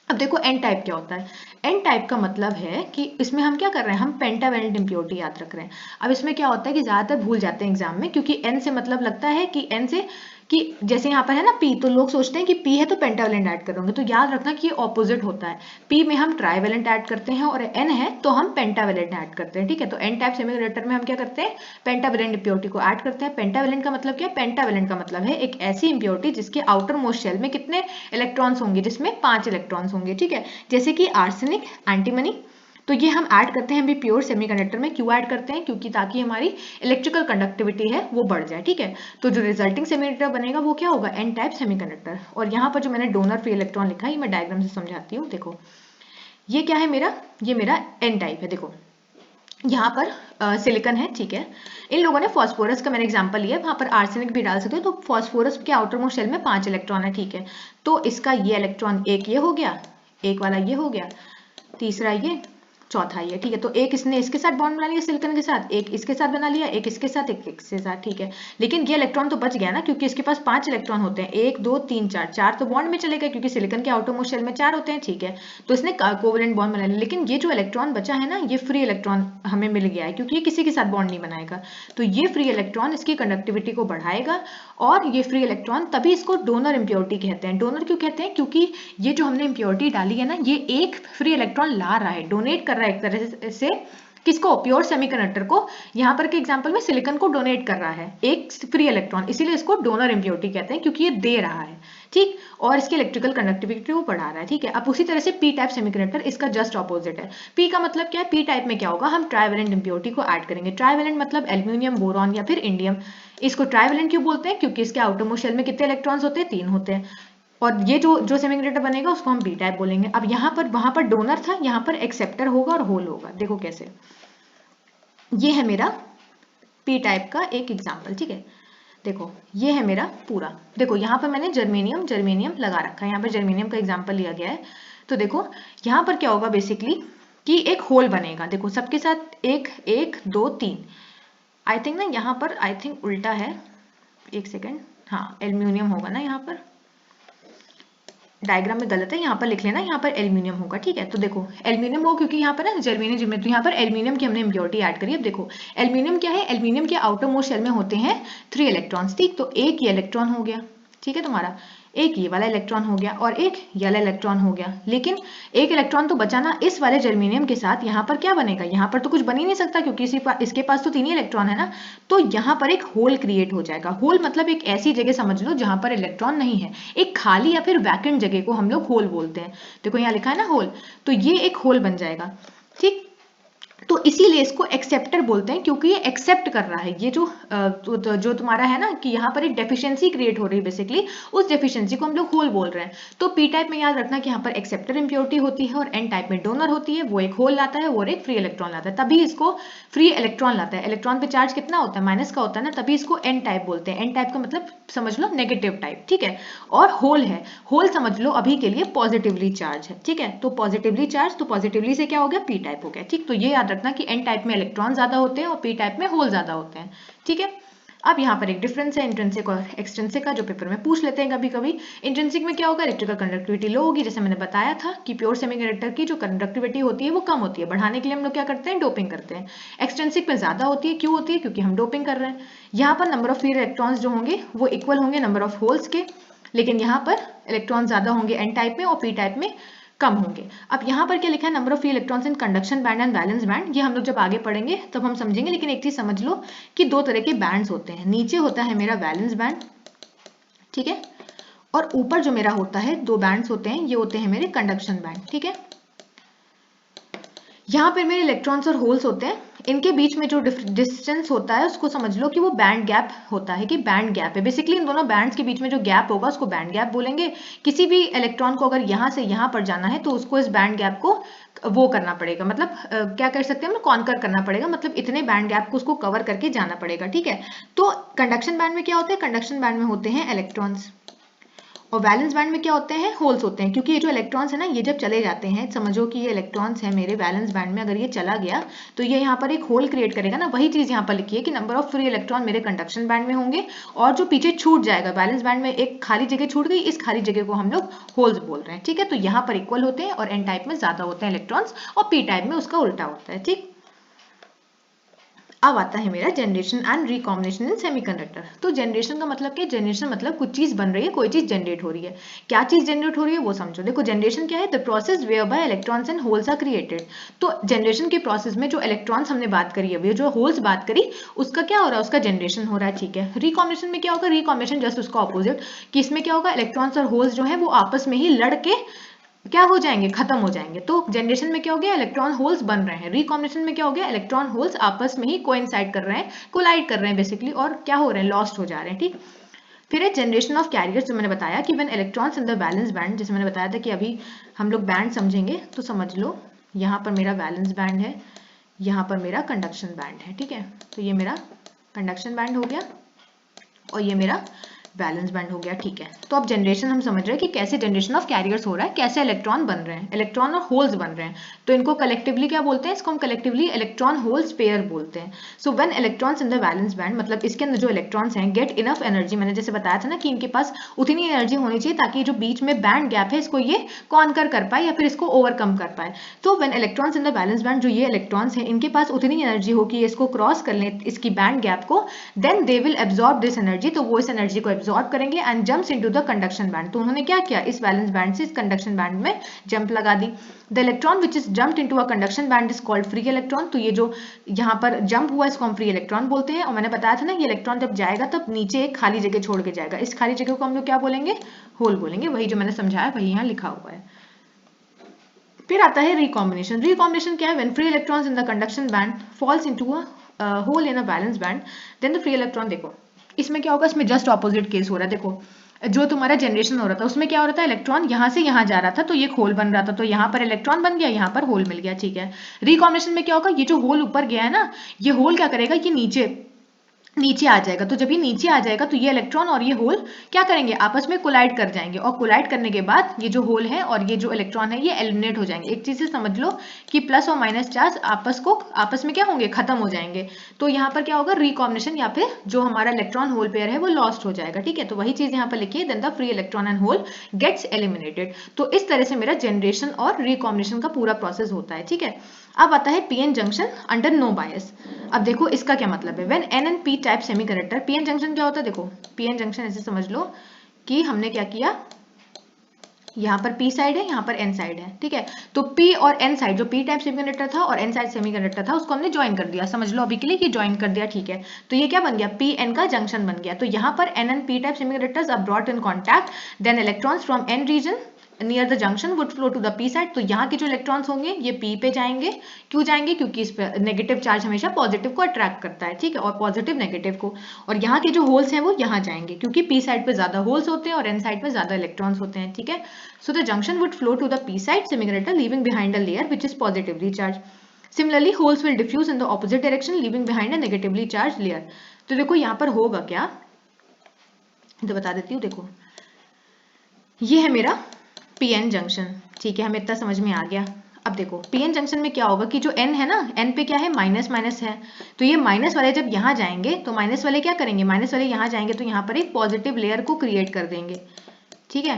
A: अब देखो एन टाइप क्या होता है, एन टाइप का मतलब है कि इसमें हम क्या कर रहे हैं, हम पेंटावेलेंट इंप्योरिटी याद रख रहे हैं। अब इसमें क्या होता है कि ज्यादातर भूल जाते हैं एग्जाम में, क्योंकि एन से मतलब लगता है कि एन से कि जैसे यहाँ पर है ना पी, तो लोग सोचते हैं कि पी है तो पेंटावेलेंट ऐड करोगे, तो याद रखना कि ये ऑपोजिट होता है। पी में हम ट्राइवेलेंट ऐड करते हैं और एन है तो हम पेंटावेलेंट ऐड करते हैं। ठीक है, तो एन टाइप सेमीकंडक्टर में हम क्या करते हैं, पेंटावेलेंट इंप्योरिटी को ऐड करते हैं। पेंटावेलेंट का मतलब क्या है, पेंटावेलेंट का मतलब है एक ऐसी इंप्योरिटी जिसके आउटर मोस्ट शेल में कितने इलेक्ट्रॉन्स होंगे, जिसमें 5 इलेक्ट्रॉन्स होंगे। ठीक है, जैसे कि आर्सेनिक, एंटीमनी। तो ये हम ऐड करते हैं अभी प्योर सेमीकंडक्टर में। क्यों ऐड करते हैं, क्योंकि ताकि हमारी इलेक्ट्रिकल कंडक्टिविटी है वो बढ़ जाए। ठीक है, तो जो रिजल्टिंग सेमीकंडक्टर बनेगा वो क्या होगा, एन टाइप सेमीकंडक्टर। और यहाँ पर जो मैंने डोनर फ्री इलेक्ट्रॉन लिखा है ये मैं डायग्राम से समझाती हूँ। देखो ये क्या है मेरा, ये मेरा एन टाइप है। देखो यहाँ पर सिलिकन है। ठीक है, इन लोगों ने फॉस्फोरस का मैंने एग्जांपल लिया, वहां पर आर्सेनिक भी डाल सकते हो। तो फॉस्फोरस के आउटर मोस्ट शेल में 5 इलेक्ट्रॉन है। ठीक है, तो इसका ये इलेक्ट्रॉन एक ये हो गया, एक वाला ये हो गया, तीसरा ये, चौथा ये। ठीक है, तो एक इसने इसके साथ बॉन्ड बना लिया सिलिकन के साथ, एक इसके साथ बना लिया, एक इसके साथ, एक इसके साथ। ठीक है, लेकिन ये इलेक्ट्रॉन तो बच गया ना, क्योंकि इसके पास 5 इलेक्ट्रॉन होते हैं, 1 2 3 4, 4 तो बॉन्ड में चले गए क्योंकि सिलिकन के आउटर मोस्ट शेल में 4 होते हैं। ठीक है, तो इसने कोवेलेंट बॉन्ड बना लिया, लेकिन ये जो इलेक्ट्रॉन बचा है ना, ये फ्री इलेक्ट्रॉन हमें मिल गया है क्योंकि ये किसी के साथ बॉन्ड नहीं बनाएगा। तो ये फ्री इलेक्ट्रॉन इसकी कंडक्टिविटी को बढ़ाएगा, और ये फ्री इलेक्ट्रॉन तभी इसको डोनर इंप्योरिटी कहते हैं। डोनर क्यों कहते हैं, क्योंकि ये जो हमने इंप्योरिटी डाली है ना, ये एक फ्री इलेक्ट्रॉन ला रहा है, डोनेट कर रहा है एक तरह से किसको, प्योर सेमीकंडक्टर को। यहाँ पर के एग्जांपल में सिलिकन को डोनेट कर रहा है एक फ्री इलेक्ट्रॉन, इसीलिए इसको डोनर इंप्योरिटी कहते हैं क्योंकि ये दे रहा है। ठीक, और इसकी इलेक्ट्रिकल कंडक्टिविटी को बढ़ा रहा है। ठीक है, अब उसी तरह से पी टाइप सेमीकंडक्टर इसका जस्ट ऑपोजिट है। पी का मतलब क्या है, पी टाइप में क्या होगा, हम ट्राइवेलेंट इंप्योरिटी को ऐड करेंगे। ट्राइवेलेंट मतलब एल्यूमिनियम, बोरॉन या फिर इंडियम। इसको ट्राइवेलेंट क्यों बोलते हैं, क्योंकि इसके आउटर मोस्ट शेल में कितने इलेक्ट्रॉन्स होते हैं, 3 होते हैं। और ये जो सेमीकंडक्टर बनेगा उसको हम पी टाइप बोलेंगे। अब यहाँ पर, वहां पर डोनर था, यहाँ पर एक्सेप्टर होगा और होल होगा। देखो कैसे, ये है मेरा पी टाइप का एक एग्जाम्पल। ठीक है, देखो ये है मेरा पूरा। देखो यहाँ पर मैंने जर्मेनियम लगा रखा है, यहाँ पर जर्मेनियम का एग्जाम्पल लिया गया है। तो देखो यहाँ पर क्या होगा बेसिकली कि एक होल बनेगा। देखो सबके साथ 1 1 2 3, आई थिंक ना यहाँ पर आई थिंक उल्टा है, एक सेकेंड, हाँ एल्यूमिनियम होगा ना, यहाँ पर डायग्राम में गलत है, यहाँ पर लिख लेना, यहाँ पर एल्यूमिनियम होगा। ठीक है, तो देखो एल्यूमिनियम हो क्योंकि यहाँ पर ना जर्मेनियम में, तो यहाँ पर एल्यूमिनियम की हमने इंप्योरिटी ऐड करी। अब देखो एल्यूमिनियम क्या है, एल्यूमिनियम के आउटर मोस्ट शेल में होते हैं 3 इलेक्ट्रॉन्स। ठीक, तो एक ये इलेक्ट्रॉन हो गया, ठीक है तुम्हारा, एक ये वाला इलेक्ट्रॉन हो गया और एक ये वाला इलेक्ट्रॉन हो गया। लेकिन एक इलेक्ट्रॉन तो बचा ना, इस वाले जर्मेनियम के साथ यहाँ पर क्या बनेगा, यहाँ पर तो कुछ बन ही नहीं सकता क्योंकि इसके पास तो 3 ही इलेक्ट्रॉन है ना। तो यहाँ पर एक होल क्रिएट हो जाएगा। होल मतलब एक ऐसी जगह समझ लो जहां पर इलेक्ट्रॉन नहीं है, एक खाली या फिर वैकेंट जगह को हम लोग होल बोलते हैं। देखो यहाँ लिखा है ना होल, तो ये एक होल बन जाएगा। ठीक, तो इसीलिए इसको एक्सेप्टर बोलते हैं, क्योंकि ये एक्सेप्ट कर रहा है। ये जो तुम्हारा है ना कि यहाँ पर एक डेफिशिएंसी क्रिएट हो रही है बेसिकली, उस डेफिशिएंसी को हम लोग होल बोल रहे हैं। तो पी टाइप में याद रखना कि यहाँ पर एक्सेप्टर इंप्योरिटी होती है और एन टाइप में डोनर होती है, वो एक होल लाता है और एक फ्री इलेक्ट्रॉन लाता है, तभी इसको फ्री इलेक्ट्रॉन लाता है। इलेक्ट्रॉन पे चार्ज कितना होता है, माइनस का होता है ना, तभी इसको एन टाइप बोलते हैं। एन टाइप का मतलब समझ लो नेगेटिव टाइप, ठीक है। और होल है, होल समझ लो अभी के लिए पॉजिटिवली चार्ज है, ठीक है। तो पॉजिटिवली चार्ज, तो पॉजिटिवली से क्या हो गया, पी टाइप हो गया, ठीक। तो ये याद रखना कि एन टाइप में इलेक्ट्रॉन ज्यादा होते हैं और पी टाइप में होल ज्यादा होते हैं, ठीक है। अब यहाँ पर एक डिफरेंस है इंट्रिंसिक और एक्सट्रिंसिक का, जो पेपर में पूछ लेते हैं कभी कभी। इंट्रिंसिक में क्या होगा, इलेक्ट्रिकल कंडक्टिविटी लो होगी, जैसे मैंने बताया था कि प्योर सेमीकंडक्टर की जो कंडक्टिविटी होती है वो कम होती है, बढ़ाने के लिए हम लोग क्या करते हैं, डोपिंग करते हैं। एक्सट्रिंसिक में ज्यादा होती है, क्यों होती है, क्योंकि हम डोपिंग कर रहे हैं। यहाँ पर नंबर ऑफ फ्री इलेक्ट्रॉन्स जो होंगे वो इक्वल होंगे नंबर ऑफ होल्स के, लेकिन यहाँ पर इलेक्ट्रॉन ज्यादा होंगे एन टाइप में और पी टाइप में कम होंगे। अब यहाँ पर क्या लिखा है, number of free electrons in conduction band and valence band, ये हम लोग जब आगे पढ़ेंगे तब हम समझेंगे। लेकिन एक चीज समझ लो कि दो तरह के बैंड्स होते हैं, नीचे होता है मेरा वैलेंस बैंड, ठीक है, और ऊपर जो मेरा होता है दो बैंड्स होते हैं, ये होते हैं मेरे कंडक्शन बैंड, ठीक है। यहाँ पर मेरे इलेक्ट्रॉन्स और होल्स होते हैं, इनके बीच में जो डिस्टेंस होता है उसको समझ लो कि वो बैंड गैप होता है, कि बैंड गैप है। बेसिकली इन दोनों बैंड्स के बीच में जो गैप होगा उसको बैंड गैप बोलेंगे। किसी भी इलेक्ट्रॉन को अगर यहाँ से यहाँ पर जाना है तो उसको इस बैंड गैप को वो करना पड़ेगा, मतलब क्या कर सकते हैं हम, कॉन्कर करना पड़ेगा, मतलब इतने बैंड गैप को उसको कवर करके जाना पड़ेगा, ठीक है। तो कंडक्शन बैंड में क्या होता है, कंडक्शन बैंड में होते हैं इलेक्ट्रॉन्स, और वैलेंस बैंड में क्या होते हैं, होल्स होते हैं। क्योंकि ये जो इलेक्ट्रॉन्स है ना, ये जब चले जाते हैं, समझो कि ये इलेक्ट्रॉन्स है मेरे वैलेंस बैंड में, अगर ये चला गया तो ये यहाँ पर एक होल क्रिएट करेगा ना। वही चीज यहाँ पर लिखी है कि नंबर ऑफ फ्री इलेक्ट्रॉन मेरे कंडक्शन बैंड में होंगे, और जो पीछे छूट जाएगा वैलेंस बैंड में, एक खाली जगह छूट गई, इस खाली जगह को हम लोग होल्स बोल रहे हैं, ठीक है। तो यहाँ पर इक्वल होते हैं और एन टाइप में ज्यादा होते हैं इलेक्ट्रॉन्स, और पी टाइप में उसका उल्टा होता है, ठीक। अब आता है मेरा generation and recombination in semiconductor. तो जनरेशन का मतलब क्या है, जनरेशन मतलब कुछ चीज बन रही है, कोई चीज जनरेट हो रही है। क्या चीज जनरेट हो रही है वो समझो। देखो जनरेशन क्या है, the process whereby electrons and holes are created. तो जनरेशन के प्रोसेस में जो इलेक्ट्रॉन्स हमने बात करी है, जो होल्स बात करी, उसका क्या हो रहा है, उसका जनरेशन हो रहा है, ठीक है। रिकॉम्बिनेशन में क्या होगा, रिकॉम्बिनेशन जस्ट उसका ऑपोजिट, कि इसमें क्या होगा, इलेक्ट्रॉन्स और होल्स जो है वो आपस में ही लड़के क्या हो जाएंगे, खत्म हो जाएंगे। तो जनरेशन में क्या हो गया, इलेक्ट्रॉन होल्स बन रहे हैं। रिकॉम्बिनेशन में क्या हो गया, इलेक्ट्रॉन होल्स आपस में ही कोइंसाइड कर रहे हैं, कोलाइड कर रहे हैं बेसिकली, और क्या हो रहे हैं, लॉस्ट हो जा रहे हैं, ठीक। फिर है जनरेशन ऑफ कैरियर्स, जो मैंने बताया कि when electrons in the valence band, जैसे मैंने बताया था कि अभी हम लोग बैंड समझेंगे, तो समझ लो यहाँ पर मेरा वैलेंस बैंड है, यहाँ पर मेरा कंडक्शन बैंड है, ठीक है। तो ये मेरा कंडक्शन बैंड हो गया और ये मेरा बैलेंस बैंड हो गया, ठीक है। तो अब जनरेशन हम समझ रहे हैं कि कैसे जनरेशन ऑफ कैरियर्स हो रहा है, कैसे इलेक्ट्रॉन बन रहे हैं, इलेक्ट्रॉन और होल्स बन रहे हैं। तो इनको कलेक्टिवली क्या बोलते हैं, इसको हम कलेक्टिवली इलेक्ट्रॉन होल्स पेयर बोलते हैं। So when electrons in the valence band, मतलब इसके अंदर जो इलेक्ट्रॉन्स हैं गेट इनफ एनर्जी, मैंने जैसे बताया था ना कि इनके पास उतनी एनर्जी होनी चाहिए ताकि जो बीच में बैंड गैप है इसको ये कॉन्कर कर पाए या फिर इसको ओवरकम कर पाए। तो when electrons in the valence band, जो ये इलेक्ट्रॉन्स हैं इनके पास उतनी एनर्जी हो कि इसको क्रॉस कर लें इसकी बैंड गैप को, then they will absorb this energy, तो वो इस एनर्जी को एब्जॉर्ब करेंगे and jumps into the conduction band. तो उन्होंने क्या किया, इस वैलेंस बैंड से इस कंडक्शन बैंड में जंप लगा दी। The electron which is jumped into a conduction band is called free electron. तो ये जो यहाँ पर जंप हुआ इसको हम फ्री इलेक्ट्रॉन बोलते हैं। और मैंने बताया था ना ये इलेक्ट्रॉन जब जाएगा तब नीचे एक खाली जगह छोड़ के जाएगा, इस खाली जगह को हम लोग क्या बोलेंगे, होल बोलेंगे। वही जो मैंने समझाया वही यहाँ लिखा हुआ है। फिर आता है रिकॉम्बिनेशन। रिकॉम्बिनेशन क्या है, when free electrons in the conduction band falls into a hole in a valence band, then the free electron, देखो इसमें क्या होगा, इसमें जस्ट ऑपोजिट केस हो रहा है। देखो जो तुम्हारा जनरेशन हो रहा था उसमें क्या हो रहा था, इलेक्ट्रॉन यहाँ से यहाँ जा रहा था तो ये होल बन रहा था, तो यहाँ पर इलेक्ट्रॉन बन गया, यहाँ पर होल मिल गया, ठीक है। रिकॉम्बिनेशन में क्या होगा, ये जो होल ऊपर गया है ना, ये होल क्या करेगा, ये नीचे आ जाएगा। तो जब ये नीचे आ जाएगा तो ये इलेक्ट्रॉन और ये होल क्या करेंगे, आपस में कोलाइड कर जाएंगे, और कोलाइड करने के बाद ये जो होल है और ये जो इलेक्ट्रॉन है ये एलिमिनेट हो जाएंगे। एक चीज से समझ लो कि प्लस और माइनस चार्ज आपस में क्या होंगे, खत्म हो जाएंगे। तो यहाँ पर क्या होगा, रिकॉम्बिनेशन, या फिर जो हमारा इलेक्ट्रॉन होल पेयर है वो लॉस्ट हो जाएगा, ठीक है। तो वही चीज यहाँ पर लिखी है, then the free electron and hole gets eliminated. तो इस तरह से मेरा जनरेशन और रिकॉम्बिनेशन का पूरा प्रोसेस होता है, ठीक है। अब आता है पीएन जंक्शन अंडर नो बायस। अब देखो इसका क्या मतलब है, when an and P type semiconductor, PN junction क्या होता है, देखो पीएन जंक्शन ऐसे समझ लो कि हमने क्या किया, यहाँ पर p साइड है, यहाँ पर n साइड है, ठीक है। तो p और n साइड, जो p टाइप सेमीकंडक्टर था और n साइड सेमीकंडक्टर था, उसको हमने ज्वाइन कर दिया, समझ लो अभी के लिए कि ज्वाइन कर दिया, ठीक है। तो ये क्या बन गया, pn का जंक्शन बन गया। तो यहाँ पर n and p type semiconductors are brought in contact, then electrons from n region near the junction would flow to the P side. तो यहाँ के जो इलेक्ट्रॉन्स होंगे ये पी पे जाएंगे। क्यों जाएंगे? क्योंकि इस पे नेगेटिव चार्ज हमेशा पॉजिटिव को अट्रैक्ट करता है, ठीक है, और पॉजिटिव नेगेटिव को। और यहाँ के जो होल्स हैं वो यहाँ जाएंगे क्योंकि पी साइड पे ज्यादा होल्स होते हैं और एन साइड पे ज्यादा इलेक्ट्रॉन्स होते हैं, ठीक है। So the junction would flow to the P side similar leaving behind a layer which is positively charge. Similarly, holes will diffuse in the opposite direction, leaving behind a negatively charged layer. तो देखो यहाँ पर होगा क्या, तो बता देती हूँ। देखो ये है मेरा पीएन जंक्शन, ठीक है, हमें इतना समझ में आ गया। अब देखो पीएन जंक्शन में क्या होगा कि जो एन है ना, एन पे क्या है, माइनस माइनस है। तो ये माइनस वाले जब यहाँ जाएंगे तो माइनस वाले क्या करेंगे, माइनस वाले यहाँ जाएंगे तो यहाँ पर एक पॉजिटिव लेयर को क्रिएट कर देंगे, ठीक है।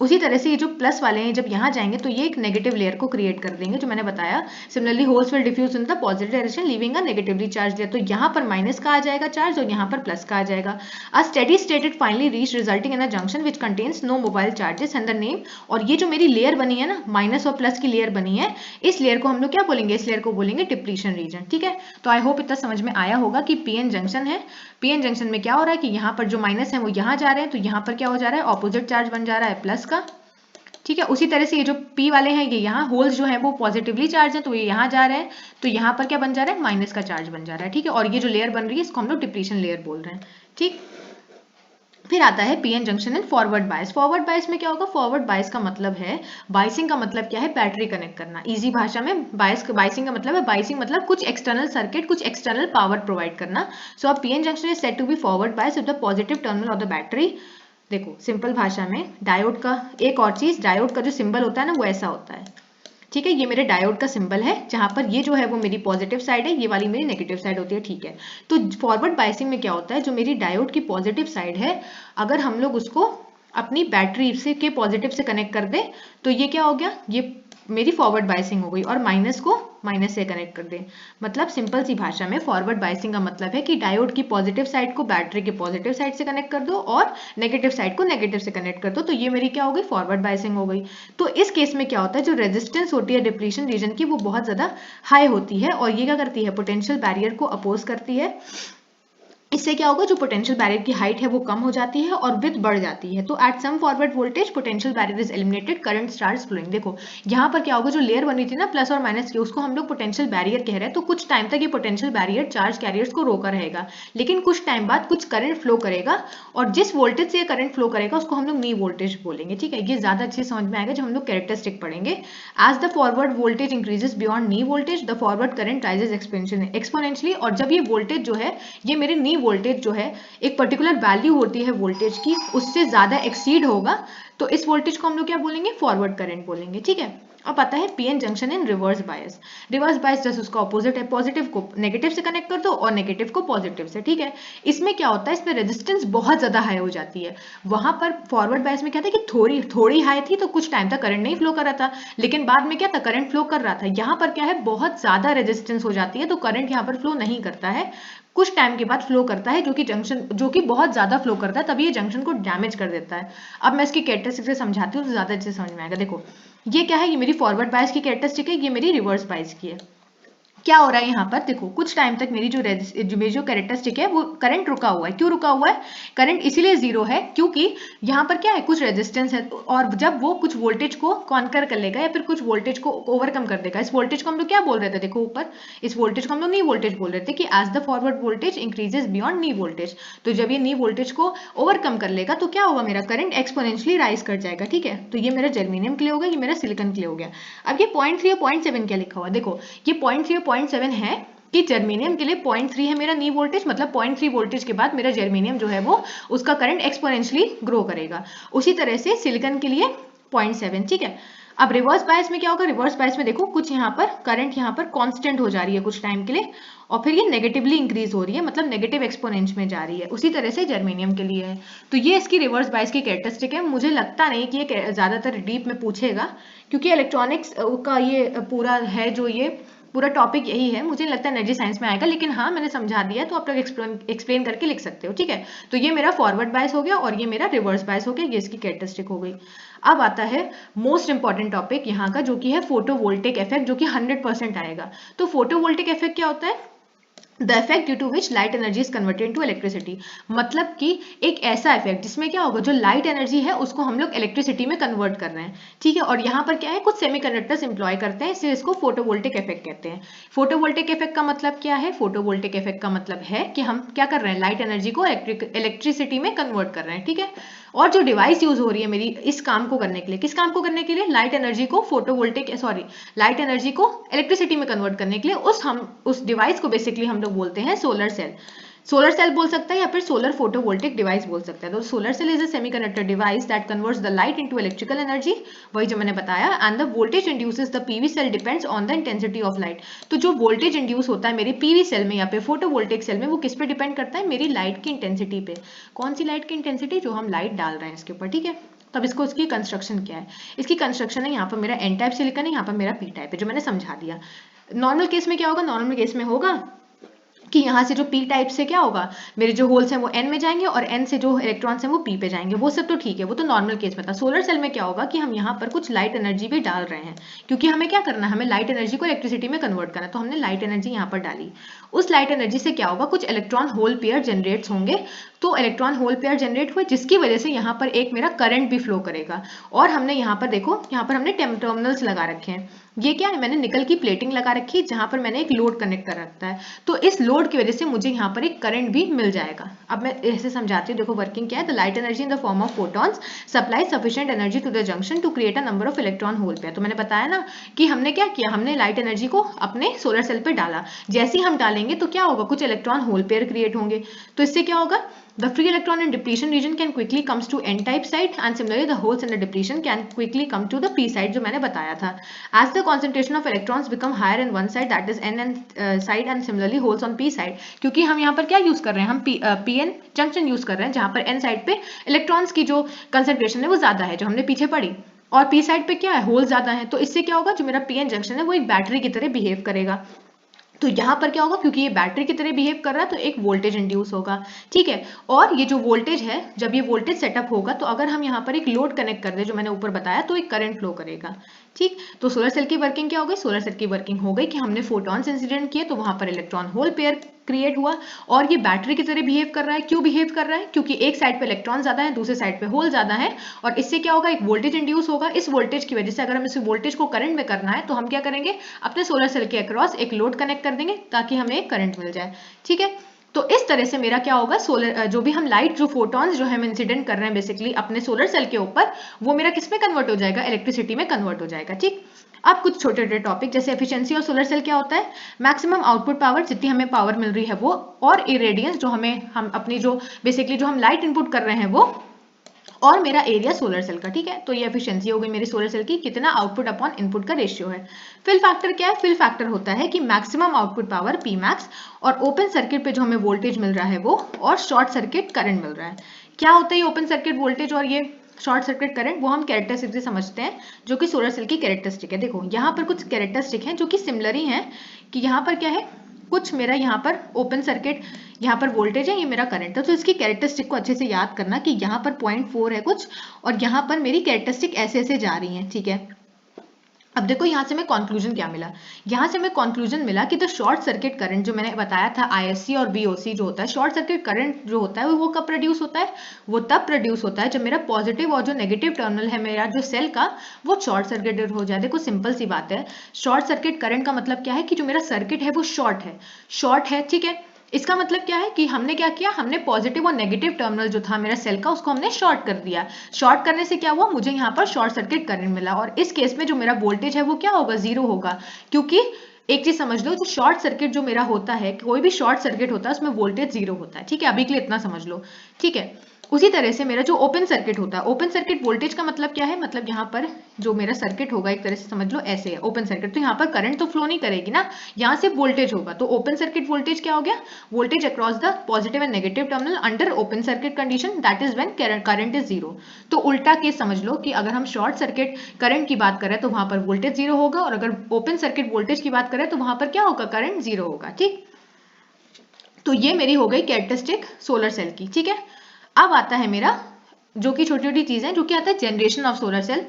A: उसी तरह से ये जो प्लस वाले हैं जब यहाँ जाएंगे तो ये एक नेगेटिव लेयर को क्रिएट कर देंगे, जो मैंने बताया। Similarly holes will diffuse in the positive direction leaving a negatively charge layer. तो यहाँ पर माइनस का आ जाएगा चार्ज और यहाँ पर प्लस का आ जाएगा। A steady state it finally reach resulting in a junction which contains no mobile charges and the name. और ये जो मेरी लेयर बनी है ना, माइनस और प्लस की लेयर बनी है, इस लेयर को हम लोग क्या बोलेंगे, इस लेयर को बोलेंगे डिप्लीशन रीजन, ठीक है। तो आई होप इतना समझ में आया होगा कि पीएन जंक्शन है। पीएन जंक्शन में क्या हो रहा है कि यहाँ पर जो माइनस है वो यहाँ जा रहे हैं, तो यहाँ पर क्या हो जा रहा है, ऑपोजिट चार्ज बन जा रहा है प्लस का, ठीक है। उसी तरह से ये जो P वाले हैं, ये यहाँ होल्स जो है वो पॉजिटिवली चार्ज है तो ये यहाँ जा रहे हैं, तो यहाँ पर क्या बन जा रहा है, माइनस का चार्ज बन जा रहा है, ठीक है। और ये जो लेयर बन रही है इसको हम लोग डिप्लीशन लेयर बोल रहे हैं, ठीक। फिर आता है PN junction in forward bias. Forward bias में क्या होगा, फॉरवर्ड बायस का मतलब है, बायसिंग का मतलब क्या है, बैटरी कनेक्ट करना। इजी भाषा में बायसिंग का मतलब है, बायसिंग मतलब कुछ एक्सटर्नल सर्किट, कुछ एक्सटर्नल पावर प्रोवाइड करना। सो अब PN junction is said to be forward bias with the positive terminal of the battery. देखो सिंपल भाषा में डायोड का एक और चीज, डायोड का जो सिंबल होता है ना वो ऐसा होता है, ठीक है। ये मेरे डायोड का सिंबल है, जहां पर ये जो है वो मेरी पॉजिटिव साइड है, ये वाली मेरी नेगेटिव साइड होती है, ठीक है। तो फॉरवर्ड बायसिंग में क्या होता है, जो मेरी डायोड की पॉजिटिव साइड है, अगर हम लोग उसको अपनी बैटरी से के पॉजिटिव से कनेक्ट कर दे तो ये क्या हो गया, ये मेरी फॉरवर्ड बायसिंग हो गई। और माइनस को माइनस से कनेक्ट कर दे, मतलब सिंपल सी भाषा में फॉरवर्ड बायसिंग का मतलब है कि डायोड की पॉजिटिव साइड को बैटरी के पॉजिटिव साइड से कनेक्ट कर दो और नेगेटिव साइड को नेगेटिव से कनेक्ट कर दो, तो ये मेरी क्या हो गई, फॉरवर्ड बायसिंग हो गई। तो इस केस में क्या होता है, जो रेजिस्टेंस होती है डिप्लीशन रीजन की वो बहुत ज्यादा हाई होती है, और ये क्या करती है, पोटेंशियल बैरियर को अपोज करती है। इससे क्या होगा, जो पोटेंशियल बैरियर की हाइट है वो कम हो जाती है और विड्थ बढ़ जाती है। तो at some forward voltage potential barrier is eliminated, current starts flowing. देखो यहाँ पर क्या होगा, जो लेयर बनी थी ना प्लस और माइनस की, उसको हम लोग पोटेंशियल बैरियर कह रहे हैं। तो कुछ टाइम तक ये पोटेंशियल बैरियर चार्ज कैरियर्स को रोका रहेगा, लेकिन कुछ टाइम बाद कुछ करंट फ्लो करेगा, और जिस वोल्टेज से ये करंट फ्लो करेगा उसको हम लोग नी वोल्टेज बोलेंगे, ठीक है। ये ज्यादा अच्छे समझ में आएगा जब हम लोग कैरेक्टरिस्टिक पढ़ेंगे। As the forward voltage increases beyond knee voltage the forward current rises exponentially. और जब ये वोल्टेज जो है, ये मेरे नी वोल्टेज जो है, एक पर्टिकुलर वैल्यू होती है वोल्टेज की, उससे ज्यादा एक्सीड होगा, तो इस वोल्टेज को हम लोग क्या बोलेंगे, फॉरवर्ड करंट बोलेंगे, ठीक है। अब आता है पीएन जंक्शन इन रिवर्स बायस। रिवर्स बायस जैसे उसका ऑपोजिट है, पॉजिटिव को नेगेटिव से कनेक्ट कर दो और नेगेटिव को पॉजिटिव से, ठीक है। इसमें क्या होता है, इसमें रेजिस्टेंस बहुत ज्यादा हाई हो जाती है। वहां पर फॉरवर्ड बायस में क्या था कि थोड़ी थोड़ी हाई थी तो कुछ टाइम तक करंट नहीं फ्लो कर रहा था, लेकिन बाद में क्या था, करंट फ्लो कर रहा था। यहाँ पर क्या है, बहुत ज्यादा रेजिस्टेंस हो जाती है तो करंट यहाँ पर फ्लो नहीं करता है, कुछ टाइम के बाद फ्लो करता है, जो कि बहुत ज्यादा फ्लो करता है, तभी ये जंक्शन को डैमेज कर देता है। अब मैं इसकी कैरेक्टरिस्टिक से समझाती हूँ तो ज्यादा अच्छे से समझ में आएगा। देखो ये क्या है, ये मेरी फॉरवर्ड बायस की कैरेक्टरिस्टिक है, ये मेरी रिवर्स बायस की है। क्या हो रहा है यहाँ पर, देखो कुछ टाइम तक मेरी जो कैरेक्टरिस्टिक है वो करंट रुका हुआ है। क्यों रुका हुआ है, करंट इसीलिए जीरो है क्योंकि यहाँ पर क्या है, कुछ रेजिस्टेंस है, और जब वो कुछ वोल्टेज को कॉन्कर कर लेगा या फिर कुछ वोल्टेज को ओवरकम कर देगा, इस वोल्टेज को हम लोग क्या बोल रहे थे, देखो ऊपर इस वोल्टेज को हम लोग नी वोल्टेज बोल रहे थे कि as the forward voltage increases beyond knee voltage. तो जब ये नी वोल्टेज को ओवरकम कर लेगा तो क्या होगा, मेरा करंट एक्सपोनेंशियली राइज कर जाएगा, ठीक है। तो ये मेरा जर्मेनियम के लिए हो गया, ये मेरा सिलिकॉन के लिए हो गया। अब ये 0.3 और 0.7 क्या लिखा हुआ, देखो ये 0.3 और 0.7 है कि जर्मेनियम के लिए 0.3 है मेरा नी वोल्टेज, मतलब 0.3 वोल्टेज के बाद मेरा जर्मेनियम जो है वो उसका करंट एक्सपोनेंशियली ग्रो करेगा। उसी तरह से सिलिकॉन के लिए 0.7, ठीक है। अब रिवर्स बायस में क्या होगा, रिवर्स बायस में देखो कुछ यहाँ पर करंट यहाँ पर कांस्टेंट हो जा रही है कुछ टाइम के लिए, और फिर ये नेगेटिवली इंक्रीज हो रही है, मतलब नेगेटिव एक्सपोनेंट में जा रही है। उसी तरह से जर्मेनियम के लिए है। तो ये इसकी रिवर्स बायस की कैरेक्टरिस्टिक है। मुझे लगता नहीं कि ये ज्यादातर डीप में पूछेगा, क्योंकि इलेक्ट्रॉनिक्स का ये पूरा है, जो ये पूरा टॉपिक यही है। मुझे लगता है एनर्जी साइंस में आएगा, लेकिन हाँ मैंने समझा दिया तो आप लोग एक्सप्लेन करके लिख सकते हो, ठीक है। तो ये मेरा फॉरवर्ड बायस हो गया और ये मेरा रिवर्स बायस हो गया, ये इसकी कैरेक्टरिस्टिक हो गई। अब आता है मोस्ट इंपॉर्टेंट टॉपिक यहाँ का, जो कि है फोटोवोल्टिक इफेक्ट, जो कि 100% आएगा। तो फोटोवोल्टिक इफेक्ट क्या होता है, the effect due to which light energy is converted to electricity, मतलब कि एक ऐसा इफेक्ट जिसमें क्या होगा, जो लाइट एनर्जी है उसको हम लोग इलेक्ट्रिसिटी में कन्वर्ट कर रहे हैं, ठीक है। और यहाँ पर क्या है, कुछ सेमीकंडक्टर्स इंप्लॉय करते हैं, इसलिए इसको फोटोवोल्टिक इफेक्ट कहते हैं। फोटोवोल्टिक इफेक्ट का मतलब क्या है, फोटोवोल्टिक इफेक्ट का मतलब है कि हम क्या कर रहे हैं, लाइट एनर्जी को इलेक्ट्रिसिटी में कन्वर्ट कर रहे हैं, ठीक है। और जो डिवाइस यूज हो रही है मेरी इस काम को करने के लिए, किस काम को करने के लिए, लाइट एनर्जी को लाइट एनर्जी को इलेक्ट्रिसिटी में कन्वर्ट करने के लिए, उस डिवाइस को बेसिकली हम लोग बोलते हैं सोलर सेल। सोलर सेल बोल सकता है या फिर सोलर फोटोवोल्टिक डिवाइस बोल सकता है। तो solar cell is a semiconductor device that converts the light into electrical energy, वही जो मैंने बताया, and the voltage induces the PV cell depends on the intensity of light. तो जो वोल्टेज इंड्यूस होता है मेरी पीवी सेल में या फिर फोटोवोल्टिक सेल में, वो किस पे डिपेंड करता है, मेरी लाइट की इंटेंसिटी पे। कौन सी लाइट की इंटेंसिटी, जो हम लाइट डाल रहे हैं इसके ऊपर, ठीक है। तब इसकी कंस्ट्रक्शन क्या है, इसकी कंस्ट्रक्शन है, यहाँ पर मेरा एन टाइप सिलिकॉन है, यहाँ पर मेरा पी टाइप है, जो मैंने समझा दिया। नॉर्मल केस में क्या होगा, नॉर्मल केस में होगा कि यहाँ से जो p टाइप से क्या होगा, मेरे जो होल्स हैं वो n में जाएंगे और n से जो इलेक्ट्रॉन्स हैं वो p पे जाएंगे, वो सब तो ठीक है, वो तो नॉर्मल केस में था। सोलर सेल में क्या होगा कि हम यहाँ पर कुछ लाइट एनर्जी भी डाल रहे हैं, क्योंकि हमें क्या करना है, हमें लाइट एनर्जी को इलेक्ट्रिसिटी में कन्वर्ट करना है, तो हमने लाइट एनर्जी यहाँ पर डाली। उस लाइट एनर्जी से क्या होगा, कुछ इलेक्ट्रॉन होल पेयर जनरेट होंगे, तो इलेक्ट्रॉन होल पेयर जनरेट हुए जिसकी वजह से यहाँ पर एक मेरा करंट भी फ्लो करेगा। और हमने यहाँ पर देखो, यहाँ पर हमने टर्मिनल्स लगा रखे हैं, ये क्या है, मैंने निकल की प्लेटिंग लगा रखी है जहां पर मैंने एक लोड कनेक्ट कर रखा है, तो इस लोड की वजह से मुझे यहाँ पर एक करंट भी मिल जाएगा। अब मैं ऐसे समझाती हूँ, देखो वर्किंग क्या है। The light energy in the form of photons supply sufficient energy to the junction to create a number of electron hole pair. तो मैंने बताया ना कि हमने क्या किया, हमने लाइट एनर्जी को अपने सोलर सेल पे डाला, जैसे ही हम डालेंगे तो क्या होगा, कुछ इलेक्ट्रॉन होल पेयर क्रिएट होंगे, तो इससे क्या होगा, the free electron in depletion region can quickly comes to n type site and similarly the holes in the depletion can quickly come to the p side, जो मैंने बताया था। as the concentration of electrons become higher in one side, that is n side, and similarly holes on p side, क्योंकि हम यहाँ पर क्या use कर रहे हैं, हम pn जंक्शन यूज कर रहे हैं जहाँ पर n साइड पे इलेक्ट्रॉन्स की जो कंसेंट्रेशन है वो ज्यादा है, जो हमने पीछे पढ़ी, और p साइड पे क्या है, होल ज्यादा है, तो इससे क्या होगा, जो मेरा pn जंक्शन है वो एक बैटरी की तरह बिहेव करेगा। तो यहाँ पर क्या होगा, क्योंकि ये बैटरी की तरह बिहेव कर रहा है तो एक वोल्टेज इंड्यूस होगा, ठीक है। और ये जो वोल्टेज है, जब ये वोल्टेज सेटअप होगा तो अगर हम यहाँ पर एक लोड कनेक्ट कर दे, जो मैंने ऊपर बताया, तो एक करंट फ्लो करेगा, ठीक। तो सोलर सेल की वर्किंग क्या हो गई, सोलर सेल की वर्किंग हो गई कि हमने फोटॉन्स इंसिडेंट किए तो वहां पर इलेक्ट्रॉन होल पेयर क्रिएट हुआ, और ये बैटरी की तरह बिहेव कर रहा है। क्यों बिहेव कर रहा है, क्योंकि एक साइड पे इलेक्ट्रॉन ज्यादा है, दूसरे साइड पे होल ज्यादा है, और इससे क्या होगा, एक वोल्टेज इंड्यूस होगा। इस वोल्टेज की वजह से अगर हम इस वोल्टेज को करंट में करना है तो हम क्या करेंगे, अपने सोलर सेल के अक्रॉस एक लोड कनेक्ट कर देंगे ताकि हमें एक करंट मिल जाए, ठीक है। तो इस तरह से मेरा क्या होगा, सोलर जो भी हम लाइट, जो फोटॉन्स जो हम इंसिडेंट कर रहे हैं बेसिकली अपने सोलर सेल के ऊपर, वो मेरा किस में कन्वर्ट हो जाएगा, इलेक्ट्रिसिटी में कन्वर्ट हो जाएगा, ठीक। अब कुछ छोटे छोटे टॉपिक, जैसे एफिशिएंसी और सोलर सेल क्या होता है, मैक्सिमम आउटपुट पावर, जितनी हमें पावर मिल रही है वो, और इरेडियंस, जो हम अपनी जो बेसिकली जो हम लाइट इनपुट कर रहे हैं वो, और मेरा एरिया सोलर सेल का, ठीक है। तो ये एफिशिएंसी हो गई मेरी सोलर सेल की, कितना आउटपुट अपॉन इनपुट का रेशियो है। फिल फैक्टर क्या है, फिल फैक्टर होता है कि maximum output power P max, और ओपन सर्किट पे जो हमें वोल्टेज मिल रहा है वो, और शॉर्ट सर्किट करंट मिल रहा है। क्या होता है ये ओपन सर्किट वोल्टेज और ये शॉर्ट सर्किट करंट, वो हम कैरेक्टरिस्टिक से समझते हैं, जो कि सोलर सेल की कैरेक्टरिस्टिक है। देखो यहाँ पर कुछ कैरेक्टरिस्टिक हैं जो कि सिमिलर ही हैं, कि यहाँ पर क्या है, कुछ मेरा यहाँ पर ओपन सर्किट, यहाँ पर वोल्टेज है, ये मेरा करंट है, तो इसकी कैरेक्टरिस्टिक को अच्छे से याद करना कि यहाँ पर 0.4 है कुछ, और यहाँ पर मेरी कैरेक्टरिस्टिक ऐसे ऐसे जा रही है, ठीक है। अब देखो यहाँ से मैं कंक्लूजन क्या मिला, यहाँ से मैं कंक्लूजन मिला कि द शॉर्ट सर्किट करंट, जो मैंने बताया था आईएससी और बीओसी जो होता है, शॉर्ट सर्किट करंट जो होता है वो कब प्रोड्यूस होता है, वो तब प्रोड्यूस होता है जब मेरा पॉजिटिव और जो नेगेटिव टर्मिनल है मेरा जो सेल का, वो शॉर्ट सर्किटेड हो जाए। देखो सिंपल सी बात है, शॉर्ट सर्किट करंट का मतलब क्या है कि जो मेरा सर्किट है वो शॉर्ट है, ठीक है। इसका मतलब क्या है कि हमने क्या किया, हमने पॉजिटिव और नेगेटिव टर्मिनल जो था मेरा सेल का, उसको हमने शॉर्ट कर दिया। शॉर्ट करने से क्या हुआ, मुझे यहाँ पर शॉर्ट सर्किट करंट मिला, और इस केस में जो मेरा वोल्टेज है वो क्या होगा, 0 होगा, क्योंकि एक चीज समझ लो, जो शॉर्ट सर्किट जो मेरा होता है, कोई भी शॉर्ट सर्किट होता है उसमें वोल्टेज 0 होता है, ठीक है। अभी के लिए इतना समझ लो, ठीक है। उसी तरह से मेरा जो ओपन सर्किट होता है, ओपन सर्किट वोल्टेज का मतलब क्या है, मतलब यहाँ पर जो मेरा सर्किट होगा, एक तरह से समझ लो ऐसे है ओपन सर्किट, तो यहाँ पर करंट तो फ्लो नहीं करेगी ना, यहाँ से वोल्टेज होगा, तो ओपन सर्किट वोल्टेज क्या हो गया, voltage across the positive and negative terminal under open circuit condition, that is when current is 0। तो उल्टा केस समझ लो कि अगर हम शॉर्ट सर्किट करंट की बात करें तो वहां पर वोल्टेज 0 होगा, और अगर ओपन सर्किट वोल्टेज की बात करें तो वहां पर क्या होगा, करंट 0 होगा, ठीक। तो ये मेरी हो गई कैरेक्टरिस्टिक सोलर सेल की, ठीक है। अब आता है मेरा जो कि छोटी छोटी चीजें, जो कि आता है जनरेशन ऑफ सोलर सेल।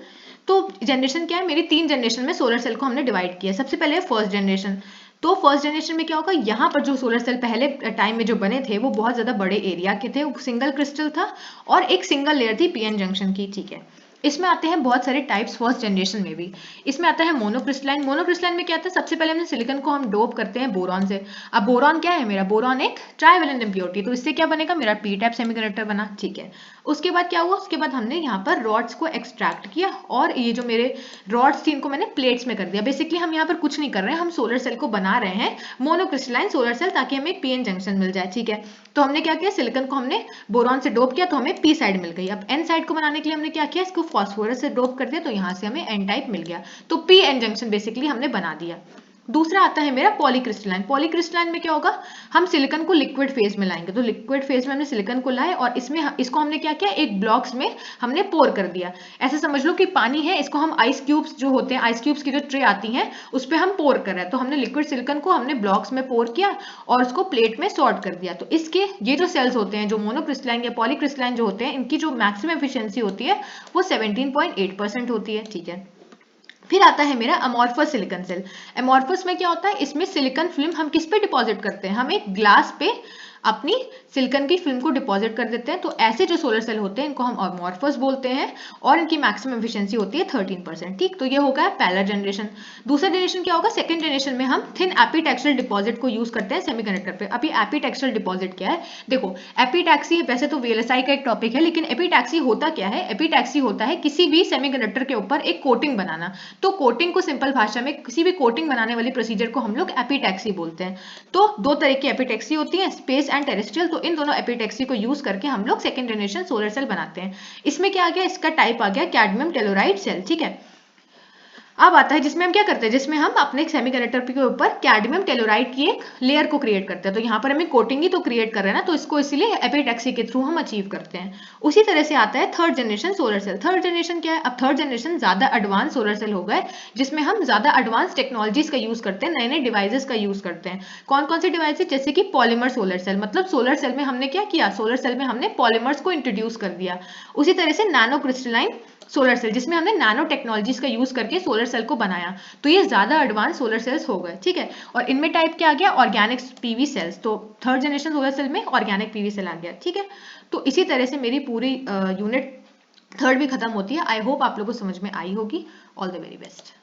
A: तो जनरेशन क्या है, मेरी 3 जनरेशन में सोलर सेल को हमने डिवाइड किया। सबसे पहले फर्स्ट जनरेशन, तो फर्स्ट जनरेशन में क्या होगा, यहाँ पर जो सोलर सेल पहले टाइम में जो बने थे वो बहुत ज्यादा बड़े एरिया के थे, सिंगल क्रिस्टल था और एक सिंगल लेयर थी पीएन जंक्शन की, ठीक है। इसमें आते हैं बहुत सारे टाइप्स फर्स्ट जनरेशन में भी। इसमें आता है मोनोक्रिस्टलाइन। मोनोक्रिस्टलाइन में क्या आता है, सबसे पहले हमने सिलिकॉन को हम डोप करते हैं बोरॉन से। अब बोरॉन क्या है मेरा, बोरॉन एक ट्राइवेलेंट इम्प्योरिटी, तो इससे क्या बनेगा मेरा पी टाइप सेमीकंडक्टर बना, ठीक है। उसके बाद क्या हुआ, उसके बाद हमने यहाँ पर रॉड्स को एक्सट्रैक्ट किया और ये जो मेरे रॉड्स थी इनको मैंने प्लेट्स में कर दिया। बेसिकली हम यहाँ पर कुछ नहीं कर रहे हैं, हम सोलर सेल को बना रहे हैं मोनोक्रिस्टलाइन सोलर सेल, ताकि हमें एक पीएन जंक्शन मिल जाए, ठीक है। तो हमने क्या किया, सिलिकॉन को हमने बोरॉन से डोप किया तो हमें पी साइड मिल गई। अब एन साइड को बनाने के लिए हमने क्या किया, इसको फास्फोरस से डोप कर दिया तो यहाँ से हमें एन टाइप मिल गया। तो पी एन जंक्शन बेसिकली हमने बना दिया। दूसरा आता है मेरा पॉलीक्रिस्टलाइन। पॉलीक्रिस्टलाइन में क्या होगा, हम सिलिकॉन को लिक्विड फेज में लाएंगे। तो लिक्विड फेज में हमने सिलिकॉन को लाए और इसको हमने क्या किया, एक ब्लॉक्स में हमने पोर कर दिया। ऐसे समझ लो कि पानी है, इसको हम आइस क्यूब्स जो होते हैं, आइस क्यूब्स की जो ट्रे आती हैं उस पर हम पोर कर रहे हैं। तो हमने लिक्विड सिलिकॉन को हमने ब्लॉक्स में पोर किया और उसको प्लेट में सॉर्ट कर दिया। तो इसके ये जो सेल्स होते हैं, जो मोनोक्रिस्टलाइन या पॉलीक्रिस्टलाइन जो होते हैं, इनकी जो मैक्सिमम एफिशिएंसी होती है वो 17.8% होती है, ठीक है। फिर आता है मेरा अमॉर्फस सिलिकॉन सेल। अमॉर्फस में क्या होता है, इसमें सिलिकॉन फिल्म हम किस पे डिपॉजिट करते हैं, हम एक ग्लास पे अपनी सिलिकॉन की फिल्म को डिपॉजिट कर देते हैं। तो ऐसे जो सोलर सेल होते हैं इनको हम अमॉर्फस बोलते हैं और इनकी मैक्सिमम एफिशिएंसी होती है 13%, ठीक। तो ये हो गया पहला जनरेशन। दूसरा जनरेशन क्या होगा, सेकंड जनरेशन में हम थिन एपीटैक्सियल डिपॉजिट को यूज करते हैं सेमीकंडक्टर पे। अभी एपीटैक्सियल डिपॉजिट क्या है, देखो एपीटैक्सी वैसे तो वीएलएसआई का एक टॉपिक है, लेकिन एपीटैक्सी होता क्या है, एपीटैक्सी होता है किसी भी सेमीकंडक्टर के ऊपर एक कोटिंग बनाना। तो कोटिंग को सिंपल भाषा में, किसी भी कोटिंग बनाने वाली प्रोसीजर को हम लोग एपीटैक्सी बोलते हैं। तो दो तरह की एपीटैक्सी होती है, स्पेस एंड टेरेस्ट्रियल। तो इन दोनों एपीटैक्सी को यूज करके हम लोग सेकंड जनरेशन सोलर सेल बनाते हैं। इसमें क्या आ गया, इसका टाइप आ गया कैडमियम टेलोराइड सेल, ठीक है। अब आता है जिसमें हम क्या करते हैं, जिसमें हम अपने सेमीकंडक्टर के ऊपर कैडमियम टेलोराइड की एक लेयर को क्रिएट करते हैं। तो यहाँ पर हमें कोटिंग ही तो क्रिएट कर रहे हैं ना, तो इसको इसीलिए एपीटैक्सी के थ्रू हम अचीव करते हैं। उसी तरह से आता है third generation solar cell. Third generation क्या है, अब थर्ड जनरेशन ज्यादा एडवांस सोलर सेल हो गए, जिसमें हम ज्यादा एडवांस टेक्नोलॉजीज का यूज करते हैं, नए नए डिवाइसेस का यूज करते हैं। कौन कौन से डिवाइसेस, जैसे कि पॉलीमर सोलर सेल, मतलब सोलर सेल में हमने क्या किया, सोलर सेल में हमने पॉलीमर्स को इंट्रोड्यूस कर दिया। उसी तरह से नैनो क्रिस्टलाइन सोलर सेल, जिसमें हमने नैनो टेक्नोलॉजीज का यूज करके सोलर सेल को बनाया। तो ये ज्यादा एडवांस सोलर सेल्स हो गए, ठीक है। और इनमें टाइप क्या आ गया, ऑर्गेनिक पीवी सेल्स। तो थर्ड जनरेशन सोलर सेल में ऑर्गेनिक पीवी सेल आ गया, ठीक है। तो इसी तरह से मेरी पूरी यूनिट थर्ड भी खत्म होती है। आई होप आप लोगों को समझ में आई होगी। All the very best.